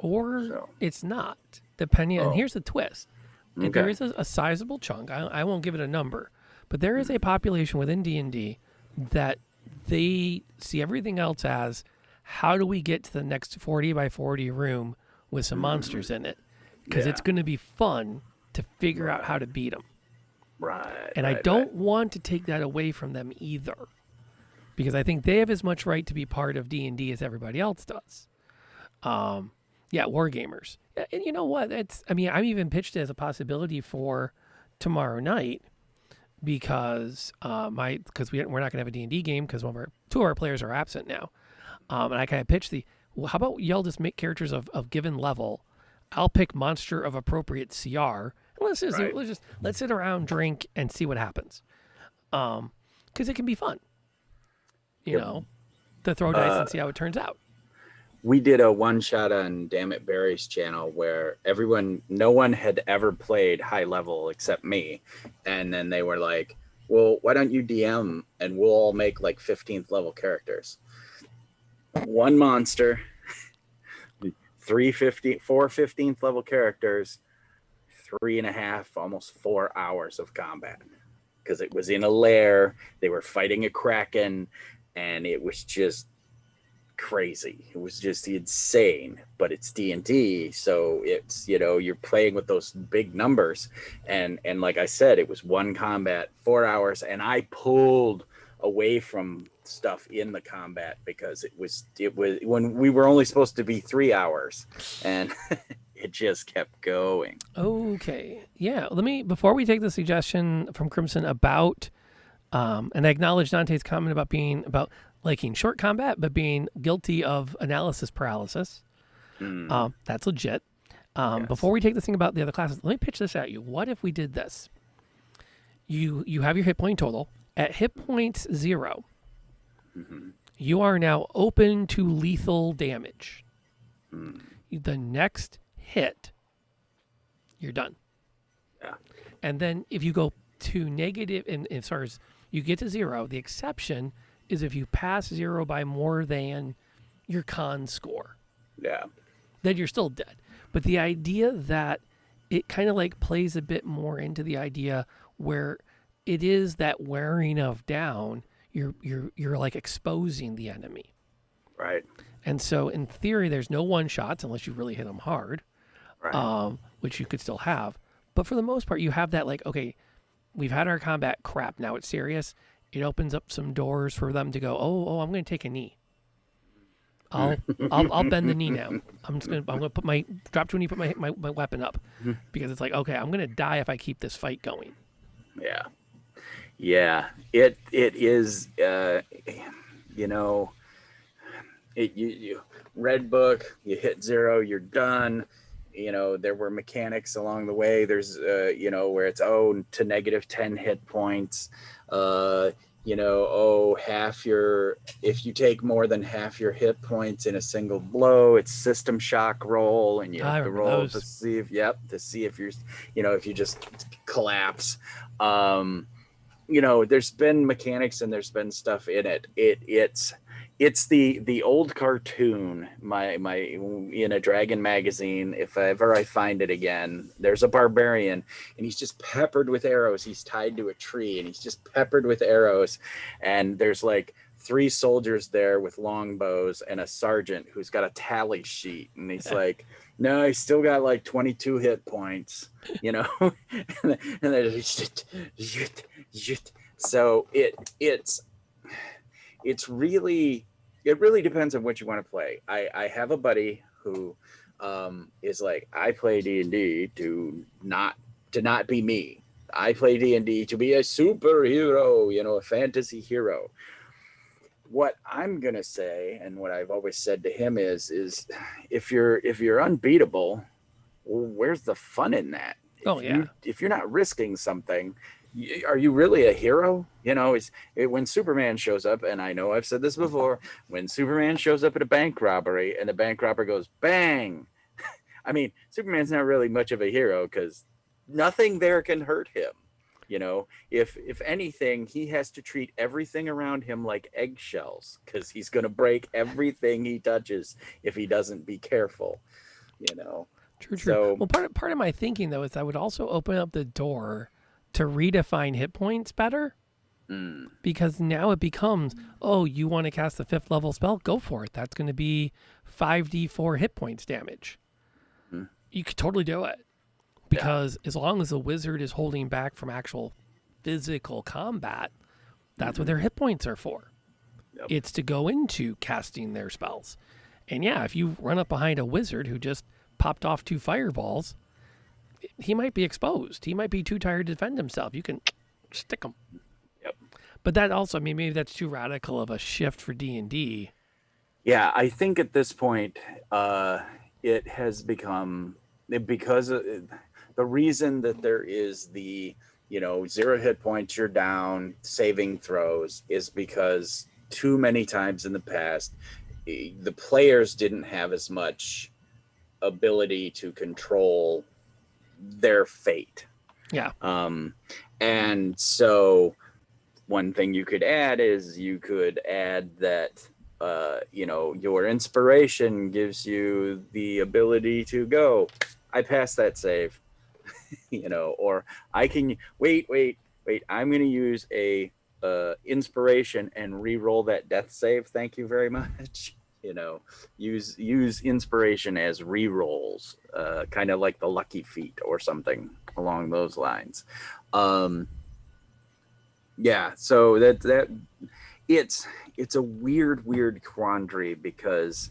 So, it's not, depending. And oh, here's the twist: there okay. is a sizable chunk. I won't give it a number, but there is a population within D&D that they see everything else as, how do we get to the next 40 by 40 room with some monsters in it? Because it's going to be fun to figure out how to beat them. Right. And I don't want to take that away from them either, because I think they have as much right to be part of D&D as everybody else does. Yeah, wargamers. And you know what? I'm even pitched it as a possibility for tomorrow night, because we're not going to have a D&D game because two of our players are absent now. And I kind of pitched well, how about y'all just make characters of given level? I'll pick monster of appropriate CR. And let's sit around, drink, and see what happens. Because it can be fun, to throw dice and see how it turns out. We did a one shot on Damn It Barry's channel where no one had ever played high level except me. And then they were like, well, why don't you DM and we'll all make like 15th level characters. One monster, 4 15th level characters, 3.5, almost 4 hours of combat. Because it was in a lair, they were fighting a kraken, and it was just crazy. It was just insane. But it's D&D, so it's, you're playing with those big numbers. And like I said, it was one combat, 4 hours, and I pulled away from stuff in the combat because it was when we were only supposed to be 3 hours, and it just kept going. Okay. Yeah. Before we take the suggestion from Crimson about, and I acknowledge Dante's comment about liking short combat, but being guilty of analysis paralysis. That's legit. Yes. Before we take this thing about the other classes, let me pitch this at you. What if we did this? You have your hit point total. At hit points 0, you are now open to lethal damage. The next hit, you're done. Yeah. And then if you go to negative, and as far as you get to 0, the exception is if you pass 0 by more than your con score. Yeah. Then you're still dead. But the idea that it kind of like plays a bit more into the idea where it is that wearing of down, you're like exposing the enemy. Right. And so in theory, there's no one shots unless you really hit them hard. Right. Which you could still have. But for the most part, you have that like, okay, we've had our combat crap. Now it's serious. It opens up some doors for them to go, oh, I'm going to take a knee. I'll bend the knee now. I'm going to put drop to a knee, put my weapon up, because it's like, okay, I'm going to die if I keep this fight going. Yeah. Yeah. It is, you red book, you hit 0, you're done. There were mechanics along the way. There's, where it's, to negative 10 hit points, if you take more than half your hit points in a single blow, it's system shock roll, and you have to roll to see if you're, if you just collapse. There's been mechanics and there's been stuff in it. It's the old cartoon, my in a Dragon magazine. If ever I find it again, there's a barbarian and he's just peppered with arrows. He's tied to a tree and he's just peppered with arrows. And there's like 3 soldiers there with longbows and a sergeant who's got a tally sheet. And he's like, no, he's still got like 22 hit points, and then So it's really, it really depends on what you want to play. I have a buddy who is like, I play D&D to not be me. I play D&D to be a superhero, you know, a fantasy hero. What I'm gonna say, and what I've always said to him is if you're unbeatable, well, where's the fun in that? Oh yeah. If you're not risking something, are you really a hero? You know, when Superman shows up, and I know I've said this before, when Superman shows up at a bank robbery and the bank robber goes bang, I mean, Superman's not really much of a hero because nothing there can hurt him. You know, if anything, he has to treat everything around him like eggshells because he's going to break everything he touches if he doesn't be careful. You know, True, true. so Well, part of my thinking though is that would also open up the door to redefine hit points better. Because now it becomes, oh, you want to cast the 5th level spell? Go for it. That's going to be 5d4 hit points damage. You could totally do it. Because as long as the wizard is holding back from actual physical combat, that's what their hit points are for. Yep. It's to go into casting their spells. And yeah, if you run up behind a wizard who just popped off 2 fireballs, he might be exposed. He might be too tired to defend himself. You can stick him. Yep. But that also, I mean, maybe that's too radical of a shift for D&D. Yeah, I think at this point, it has become, because the reason that there is the, you know, 0 hit points, you're down, saving throws, is because too many times in the past, the players didn't have as much ability to control their fate. Yeah. And so one thing you could add is you could add that, you know, your inspiration gives you the ability to go, I passed that save, you know, or I can wait, I'm going to use a inspiration and re-roll that death save. Thank you very much. You know, use inspiration as re-rolls, kind of like the lucky feat or something along those lines. Yeah, so that it's a weird quandary because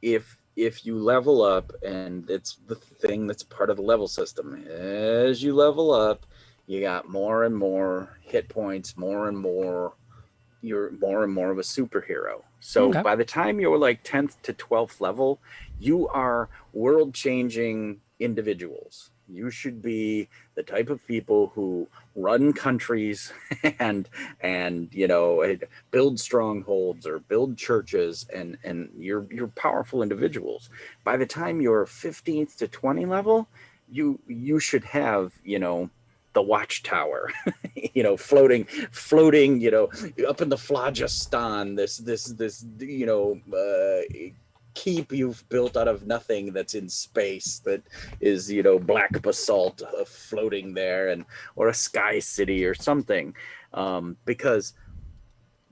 if you level up, and it's the thing that's part of the level system, as you level up, you got more and more hit points, more and more, you're more and more of a superhero. So by the time you're like 10th to 12th level, you are world changing individuals. You should be the type of people who run countries and you know, build strongholds or build churches, and you're powerful individuals. By the time you're 15th to 20 level, you should have, you know, the watchtower, you know, floating, you know, up in the phlogiston, this you know, keep you've built out of nothing that's in space, that is, you know, black basalt floating there, and or a sky city or something, because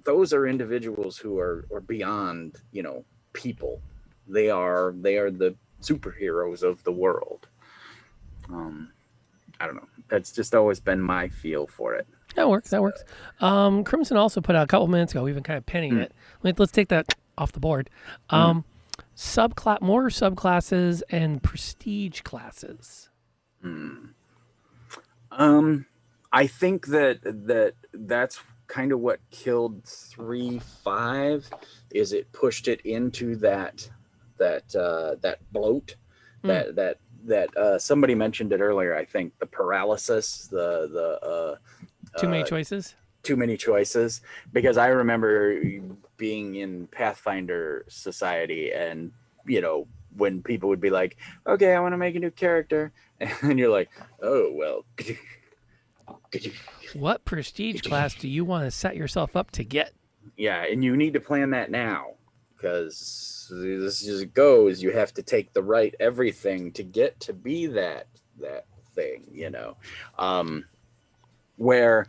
those are individuals who are beyond, you know, people. They are the superheroes of the world. I don't know. That's just always been my feel for it. That works. Crimson also put out a couple minutes ago. We've been kind of pinning it. Let's take that off the board. More subclasses and prestige classes. I think that's kind of what killed 3.5, is it pushed it into that bloat, that somebody mentioned it earlier. I think the paralysis, the too many choices. Too many choices, because I remember being in Pathfinder Society, and you know, when people would be like, okay, I want to make a new character, and you're like, oh well, what prestige class do you want to set yourself up to get? Yeah, and you need to plan that now, because this just goes, you have to take the right everything to get to be that thing, you know. Where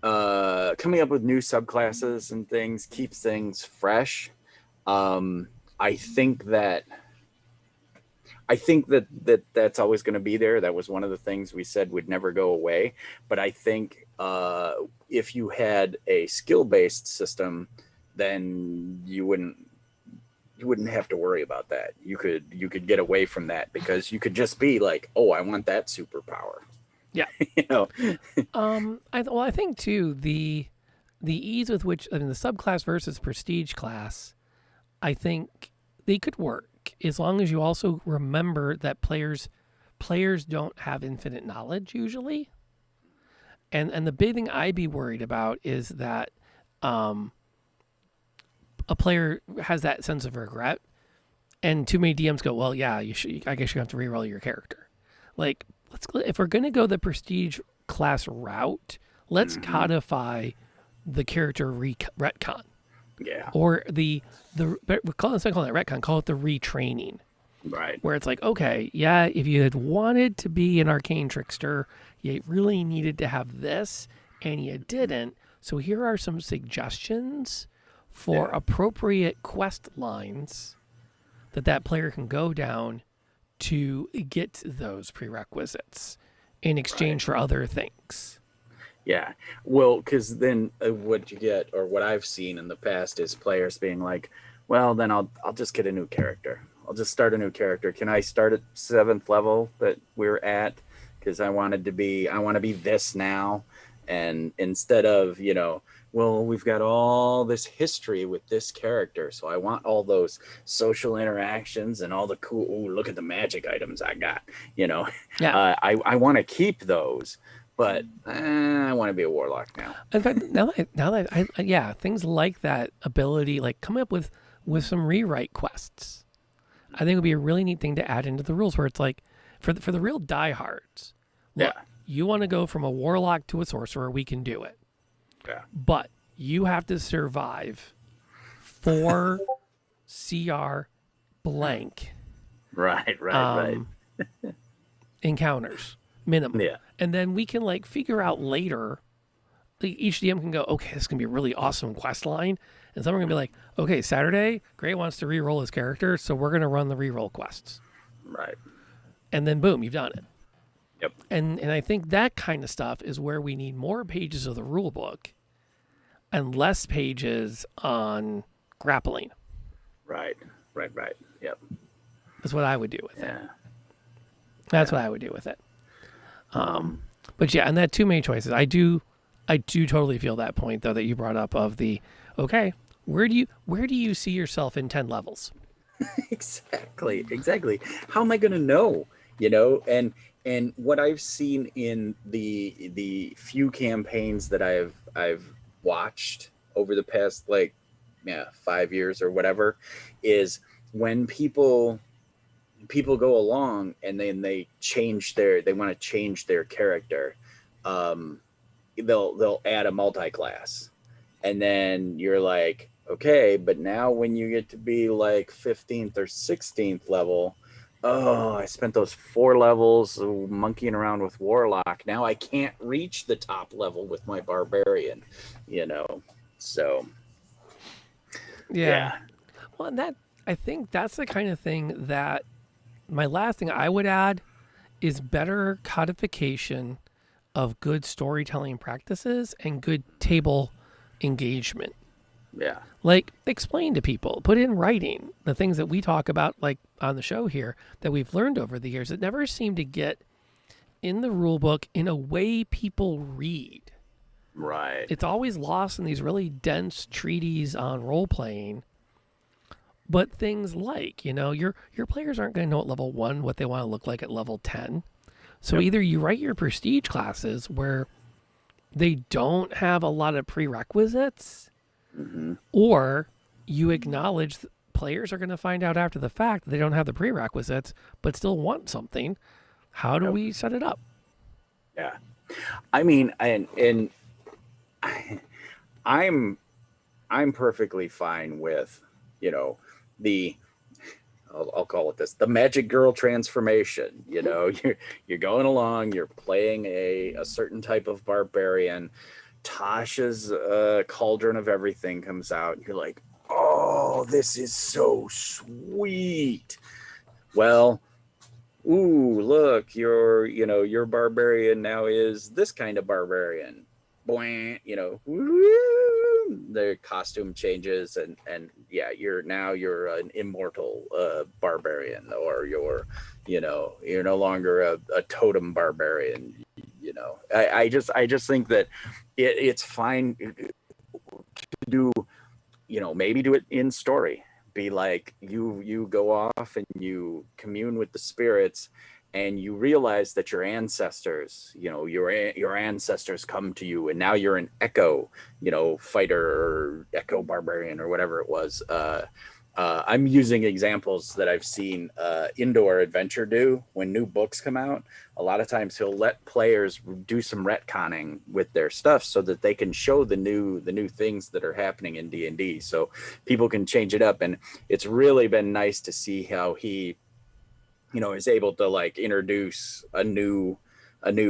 coming up with new subclasses and things keeps things fresh. I think that I think that's always going to be there. That was one of the things we said would never go away. But I think if you had a skill-based system, then you wouldn't have to worry about that. You could get away from that because you could just be like, oh, I want that superpower. Yeah. You know. I think too the ease with which, I mean, the subclass versus prestige class, I think they could work as long as you also remember that players don't have infinite knowledge usually. And the big thing I'd be worried about is that a player has that sense of regret, and too many DMs go, well, yeah, I guess you have to reroll your character. Like, if we're gonna go the prestige class route, let's codify the character retcon. Yeah. Or instead of calling it retcon, call it the retraining. Right. Where it's like, okay, yeah, if you had wanted to be an arcane trickster, you really needed to have this, and you didn't. So here are some suggestions for appropriate quest lines that player can go down to get those prerequisites in exchange for other things. Yeah. Well, because then what you get, or what I've seen in the past, is players being like, well, then I'll just get a new character. I'll just start a new character. Can I start at 7th level that we're at? Because I want to be this now. And instead of, well, we've got all this history with this character, so I want all those social interactions and all the cool, ooh, look at the magic items I got, Yeah. I want to keep those, but I want to be a warlock now. In fact, now that things like that ability, like coming up with some rewrite quests, I think would be a really neat thing to add into the rules, where it's like, for the real diehards, look, you want to go from a warlock to a sorcerer, we can do it. Yeah. But you have to survive 4 CR blank. Right. Encounters minimum. Yeah. And then we can like figure out later, like each DM can go, okay, this is going to be a really awesome quest line. And someone going to be like, okay, Saturday, Gray wants to re-roll his character, so we're going to run the re-roll quests. Right. And then boom, you've done it. Yep. And I think that kind of stuff is where we need more pages of the rule book and less pages on grappling. Right. Yep. That's what I would do with it. Yeah. That's what I would do with it. But yeah, and that too many choices. I do totally feel that point though that you brought up of the, okay, where do you see yourself in 10 levels? Exactly. How am I going to know? And what I've seen in the few campaigns that I've watched over the past 5 years or whatever, is when people go along and then they want to change their character, they'll add a multi-class, and then you're like, okay, but now when you get to be like 15th or 16th level, oh, I spent those 4 levels monkeying around with warlock. Now I can't reach the top level with my barbarian, so yeah. Well, and I think that's the kind of thing that my last thing I would add is better codification of good storytelling practices and good table engagement. Yeah. Like, explain to people, put in writing the things that we talk about, like on the show here, that we've learned over the years that never seem to get in the rule book in a way people read. Right. It's always lost in these really dense treaties on role playing. But things like, your players aren't going to know at level 1 what they want to look like at level 10. So either you write your prestige classes where they don't have a lot of prerequisites, or you acknowledge that players are going to find out after the fact that they don't have the prerequisites but still want something. How do we set it up? Yeah. I mean, and I'm perfectly fine with, I'll call it this, the magic girl transformation. You're going along, you're playing a certain type of barbarian. Tasha's cauldron of everything comes out. You're like, oh, this is so sweet. Well, ooh, look, your barbarian now is this kind of barbarian. Boing, their costume changes, and yeah, you're an immortal barbarian, or you're no longer a totem barbarian. I just think that it's fine to do, maybe do it in story. Be like, you go off and you commune with the spirits, and you realize that your ancestors, your ancestors come to you, and now you're an echo, fighter, or echo barbarian, or whatever it was. I'm using examples that I've seen Indoor Adventure do when new books come out. A lot of times he'll let players do some retconning with their stuff so that they can show the new things that are happening in D&D, so people can change it up. And it's really been nice to see how he, is able to like introduce a new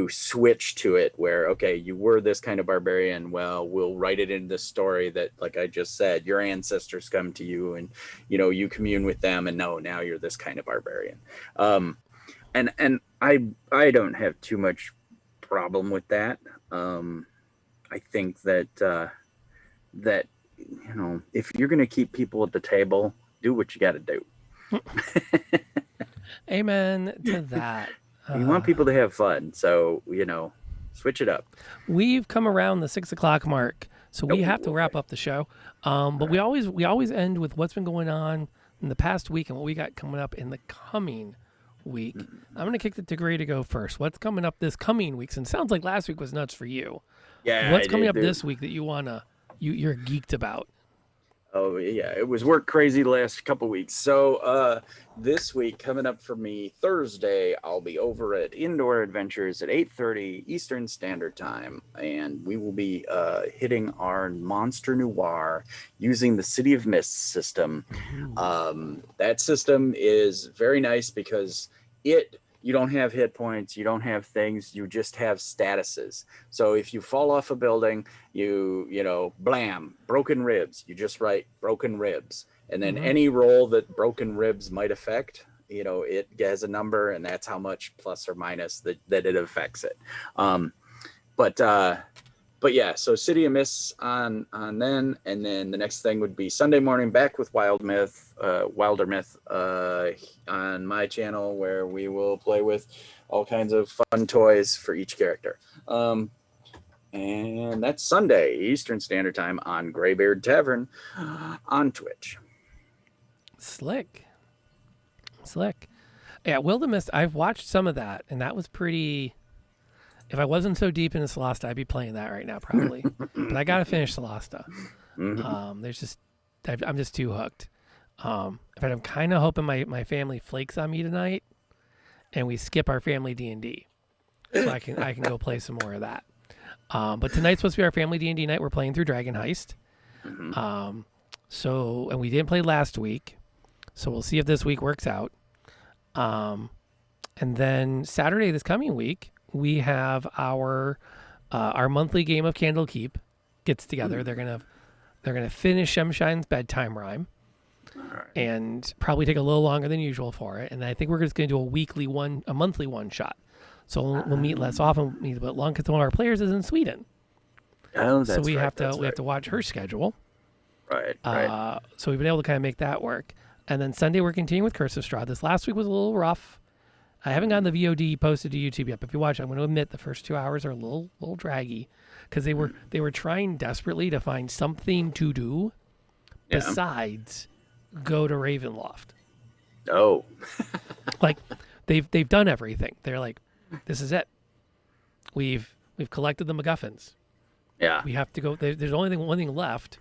switch to it, where, okay, you were this kind of barbarian, well, we'll write it in this story that, like I just said, your ancestors come to you, and you commune with them, and now you're this kind of barbarian. And I don't have too much problem with that. I think that if you're going to keep people at the table, do what you got to do. Amen to that. You want people to have fun, so switch it up. We've come around the 6 o'clock mark, so we have to wrap up the show. But we always end with what's been going on in the past week and what we got coming up in the coming week. I'm going to kick it to Gray to go first. What's coming up this coming week? And it sounds like last week was nuts for you. Yeah. What's coming up this week that you're geeked about? Oh yeah, it was work crazy the last couple weeks. So this week coming up for me, Thursday, I'll be over at Indoor Adventures at 8:30 Eastern Standard Time, and we will be hitting our Monster Noir using the City of Mist system. That system is very nice because you don't have hit points, you don't have things, you just have statuses. So if you fall off a building, blam, broken ribs, you just write broken ribs. And then any roll that broken ribs might affect, it has a number, and that's how much plus or minus that it affects it. But yeah, so City of Mists on then, and then the next thing would be Sunday morning back with Wilder Myth on my channel, where we will play with all kinds of fun toys for each character. And that's Sunday Eastern Standard Time on Graybeard Tavern on Twitch. Slick. Yeah, Will the Mist, I've watched some of that, and that was pretty. If I wasn't so deep into Solasta, I'd be playing that right now, probably. But I got to finish Solasta. I'm just too hooked. In fact, I'm kind of hoping my family flakes on me tonight, and we skip our family D&D, so I can go play some more of that. But tonight's supposed to be our family D&D night. We're playing through Dragon Heist. And we didn't play last week, so we'll see if this week works out. And then Saturday this coming week, we have our monthly game of Candle Keep gets together. They're gonna finish Shemshine's bedtime rhyme, and probably take a little longer than usual for it. And I think we're just gonna do a monthly one shot. So we'll meet less often, meet a bit long, because one of our players is in Sweden. Oh, that's so we right, have to watch her schedule. Right. So we've been able to kind of make that work. And then Sunday we're continuing with Curse of Strahd. This last week was a little rough. I haven't gotten the VOD posted to YouTube yet, but if you watch, I'm going to admit the first 2 hours are a little draggy, because they were trying desperately to find something to do besides go to Ravenloft. Oh, like they've done everything. They're like, this is it. We've collected the MacGuffins. Yeah. We have to go. There's only one thing left,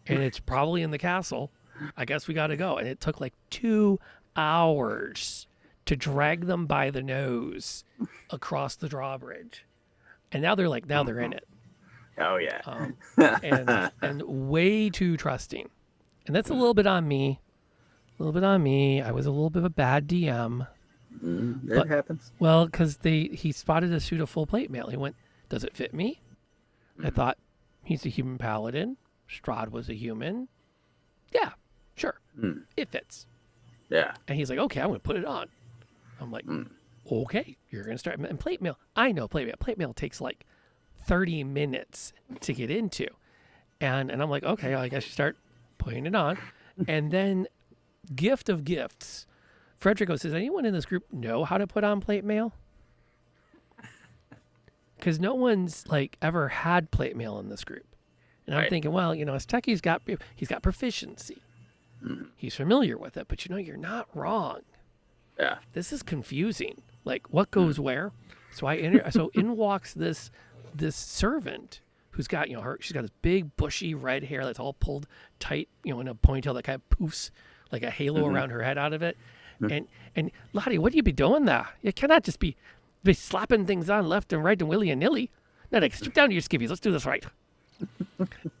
and it's probably in the castle. I guess we got to go. And it took like 2 hours to drag them by the nose across the drawbridge. And now they're in it. Oh yeah. And way too trusting. And that's a little bit on me. I was a little bit of a bad DM. It happens. Well, because he spotted a suit of full plate mail. He went, does it fit me? I thought, he's a human paladin. Strahd was a human. Yeah, sure. It fits. Yeah. And he's like, okay, I'm going to put it on. I'm like, okay, you're going to start. And plate mail, I know plate mail. Plate mail takes like 30 minutes to get into. And I'm like, okay, I guess you start putting it on. And then, gift of gifts, Frederick goes, does anyone in this group know how to put on plate mail? Because no one's like ever had plate mail in this group. And I'm thinking, well, Azteki's he's got proficiency. He's familiar with it, but you're not wrong. Yeah. This is confusing. Like, what goes where? So so in walks this servant who's got, she's got this big bushy red hair that's all pulled tight, in a ponytail that kind of poofs like a halo around her head out of it. And Lottie, what do you be doing there? You cannot just be slapping things on left and right and willy and nilly. No, like, strip down to your skivvies. Let's do this right.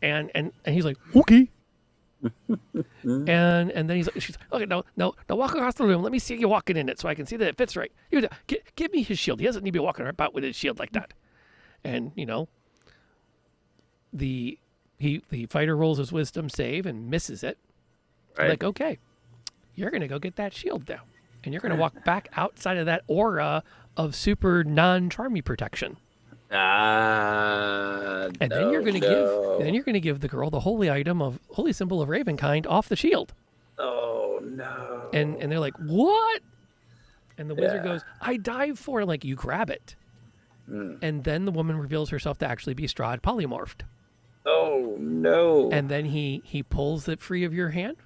and he's like, okay. and then she's like, okay, no, walk across the room. Let me see you walking in it so I can see that it fits right. Give me his shield. He doesn't need to be walking about with his shield like that. And the fighter rolls his wisdom save and misses it. Right. Like, okay, you're gonna go get that shield down, and you're gonna walk back outside of that aura of super non-charmy protection. And then you're gonna give the girl the holy symbol of Ravenkind off the shield. Oh no! And they're like, what? And the wizard goes, I dive for it. Like, you grab it. And then the woman reveals herself to actually be Strahd polymorphed. Oh no! And then he pulls it free of your hand.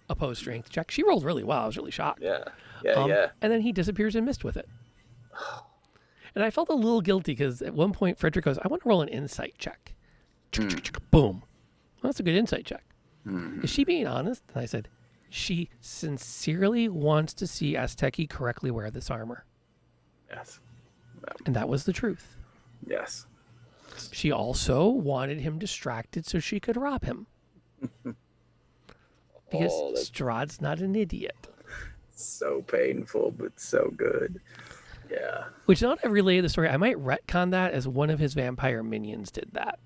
Opposed strength check. She rolled really well. I was really shocked. Yeah. And then he disappears in mist with it. And I felt a little guilty because at one point Frederick goes, I want to roll an insight check. Boom. Well, that's a good insight check. Is she being honest? And I said, she sincerely wants to see Azteki correctly wear this armor. Yes. And that was the truth. Yes. She also wanted him distracted so she could rob him. Because Strahd's not an idiot. So painful, but so good. Yeah. Which, now that I've relayed the story, I might retcon that as one of his vampire minions did that.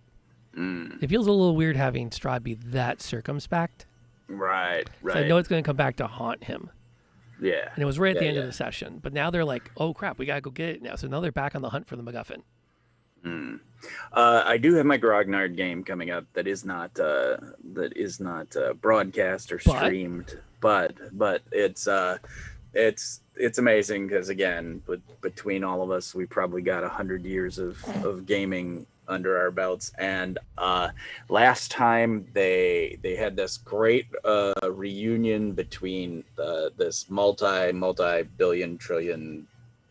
It feels a little weird having Strahd be that circumspect. Right. So I know it's going to come back to haunt him. Yeah. And it was right at the end of the session. But now they're like, oh, crap, we got to go get it now. So now they're back on the hunt for the MacGuffin. I do have my Grognard game coming up that is not broadcast or streamed, but it's amazing because, again, between all of us, we probably got 100 years of gaming under our belts. And last time they had this great reunion between this multi-billion trillion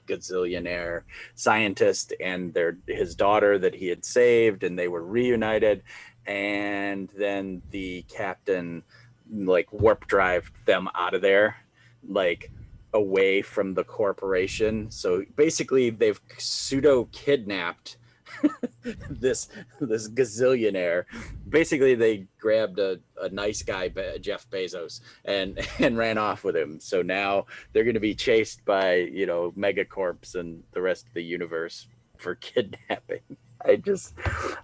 gazillionaire scientist and his daughter that he had saved, and they were reunited. And then the captain warp drive them out of there, away from the corporation. So basically they've pseudo kidnapped this gazillionaire. Basically they grabbed a nice guy, Jeff Bezos, and ran off with him. So now they're going to be chased by megacorps and the rest of the universe for kidnapping.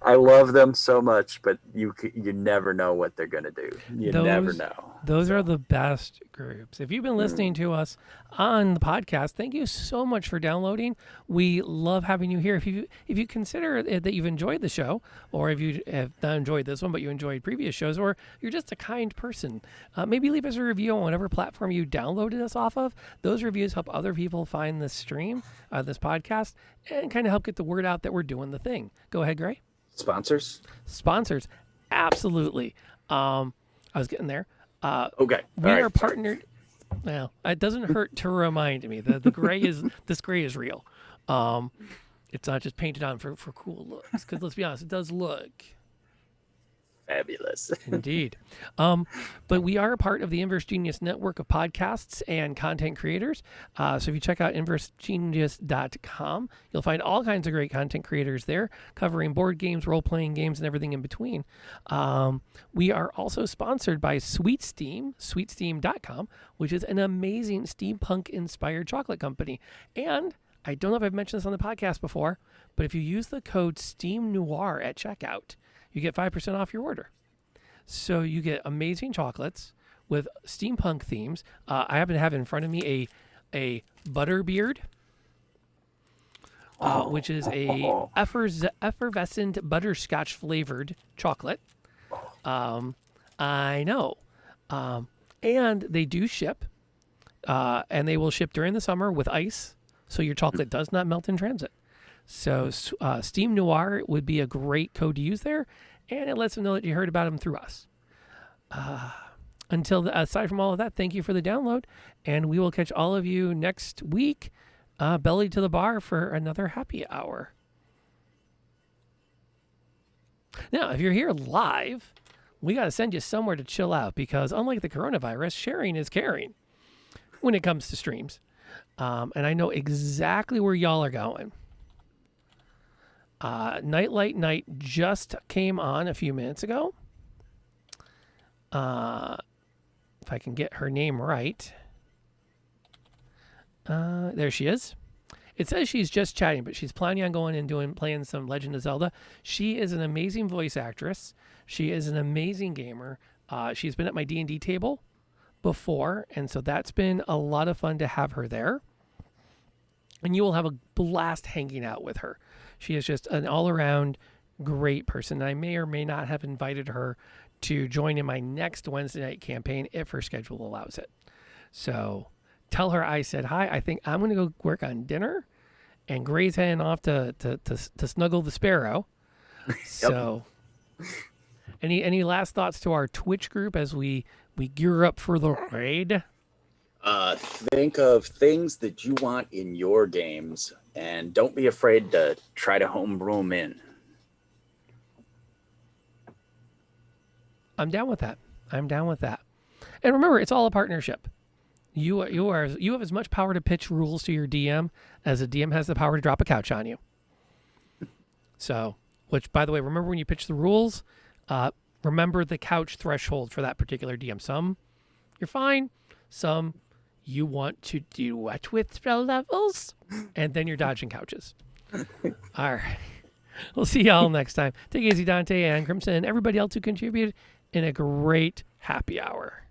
I love them so much, but you never know what they're going to do. You never know. Those are the best groups. If you've been listening to us on the podcast, thank you so much for downloading. We love having you here. If you consider that you've enjoyed the show, or if you have not enjoyed this one, but you enjoyed previous shows, or you're just a kind person, maybe leave us a review on whatever platform you downloaded us off of. Those reviews help other people find this stream, this podcast, and kind of help get the word out that we're doing the thing. Go ahead, Gray. Sponsors, absolutely. I was getting there. Okay. We are partnered. Well, it doesn't hurt to remind me that this gray is real. It's not just painted on for cool looks. Because let's be honest, it does look fabulous. Indeed. But we are a part of the Inverse Genius network of podcasts and content creators. So if you check out inversegenius.com, you'll find all kinds of great content creators there covering board games, role-playing games, and everything in between. We are also sponsored by SweetSteam, sweetsteam.com, which is an amazing steampunk-inspired chocolate company. And I don't know if I've mentioned this on the podcast before, but if you use the code STEAMNOIR at checkout, you get 5% off your order. So you get amazing chocolates with steampunk themes. I happen to have in front of me a butterbeard which is a effervescent butterscotch flavored chocolate. I know. And they do ship, and they will ship during the summer with ice, so your chocolate does not melt in transit. So Steam Noir would be a great code to use there, and it lets them know that you heard about them through us. Aside from all of that, thank you for the download, and we will catch all of you next week, belly to the bar for another happy hour. Now, if you're here live, we got to send you somewhere to chill out because unlike the coronavirus, sharing is caring when it comes to streams. And I know exactly where y'all are going. Nightlight Night just came on a few minutes ago. If I can get her name right. There she is. It says she's just chatting, but she's planning on going and playing some Legend of Zelda. She is an amazing voice actress. She is an amazing gamer. She's been at my D&D table before, and so that's been a lot of fun to have her there. And you will have a blast hanging out with her. She is just an all-around great person. I may or may not have invited her to join in my next Wednesday night campaign if her schedule allows it. So tell her I said hi. I think I'm going to go work on dinner, and Gray's heading off to snuggle the sparrow. So any last thoughts to our Twitch group as we gear up for the raid? Think of things that you want in your games, and don't be afraid to try to homebrew them in. I'm down with that. And remember, it's all a partnership. You have as much power to pitch rules to your DM as a DM has the power to drop a couch on you. So, which, by the way, remember when you pitch the rules, remember the couch threshold for that particular DM. Some, you're fine. Some, you want to do what with spell levels? And then you're dodging couches. All right. We'll see y'all next time. Take it easy, Dante and Crimson, and everybody else who contributed in a great happy hour.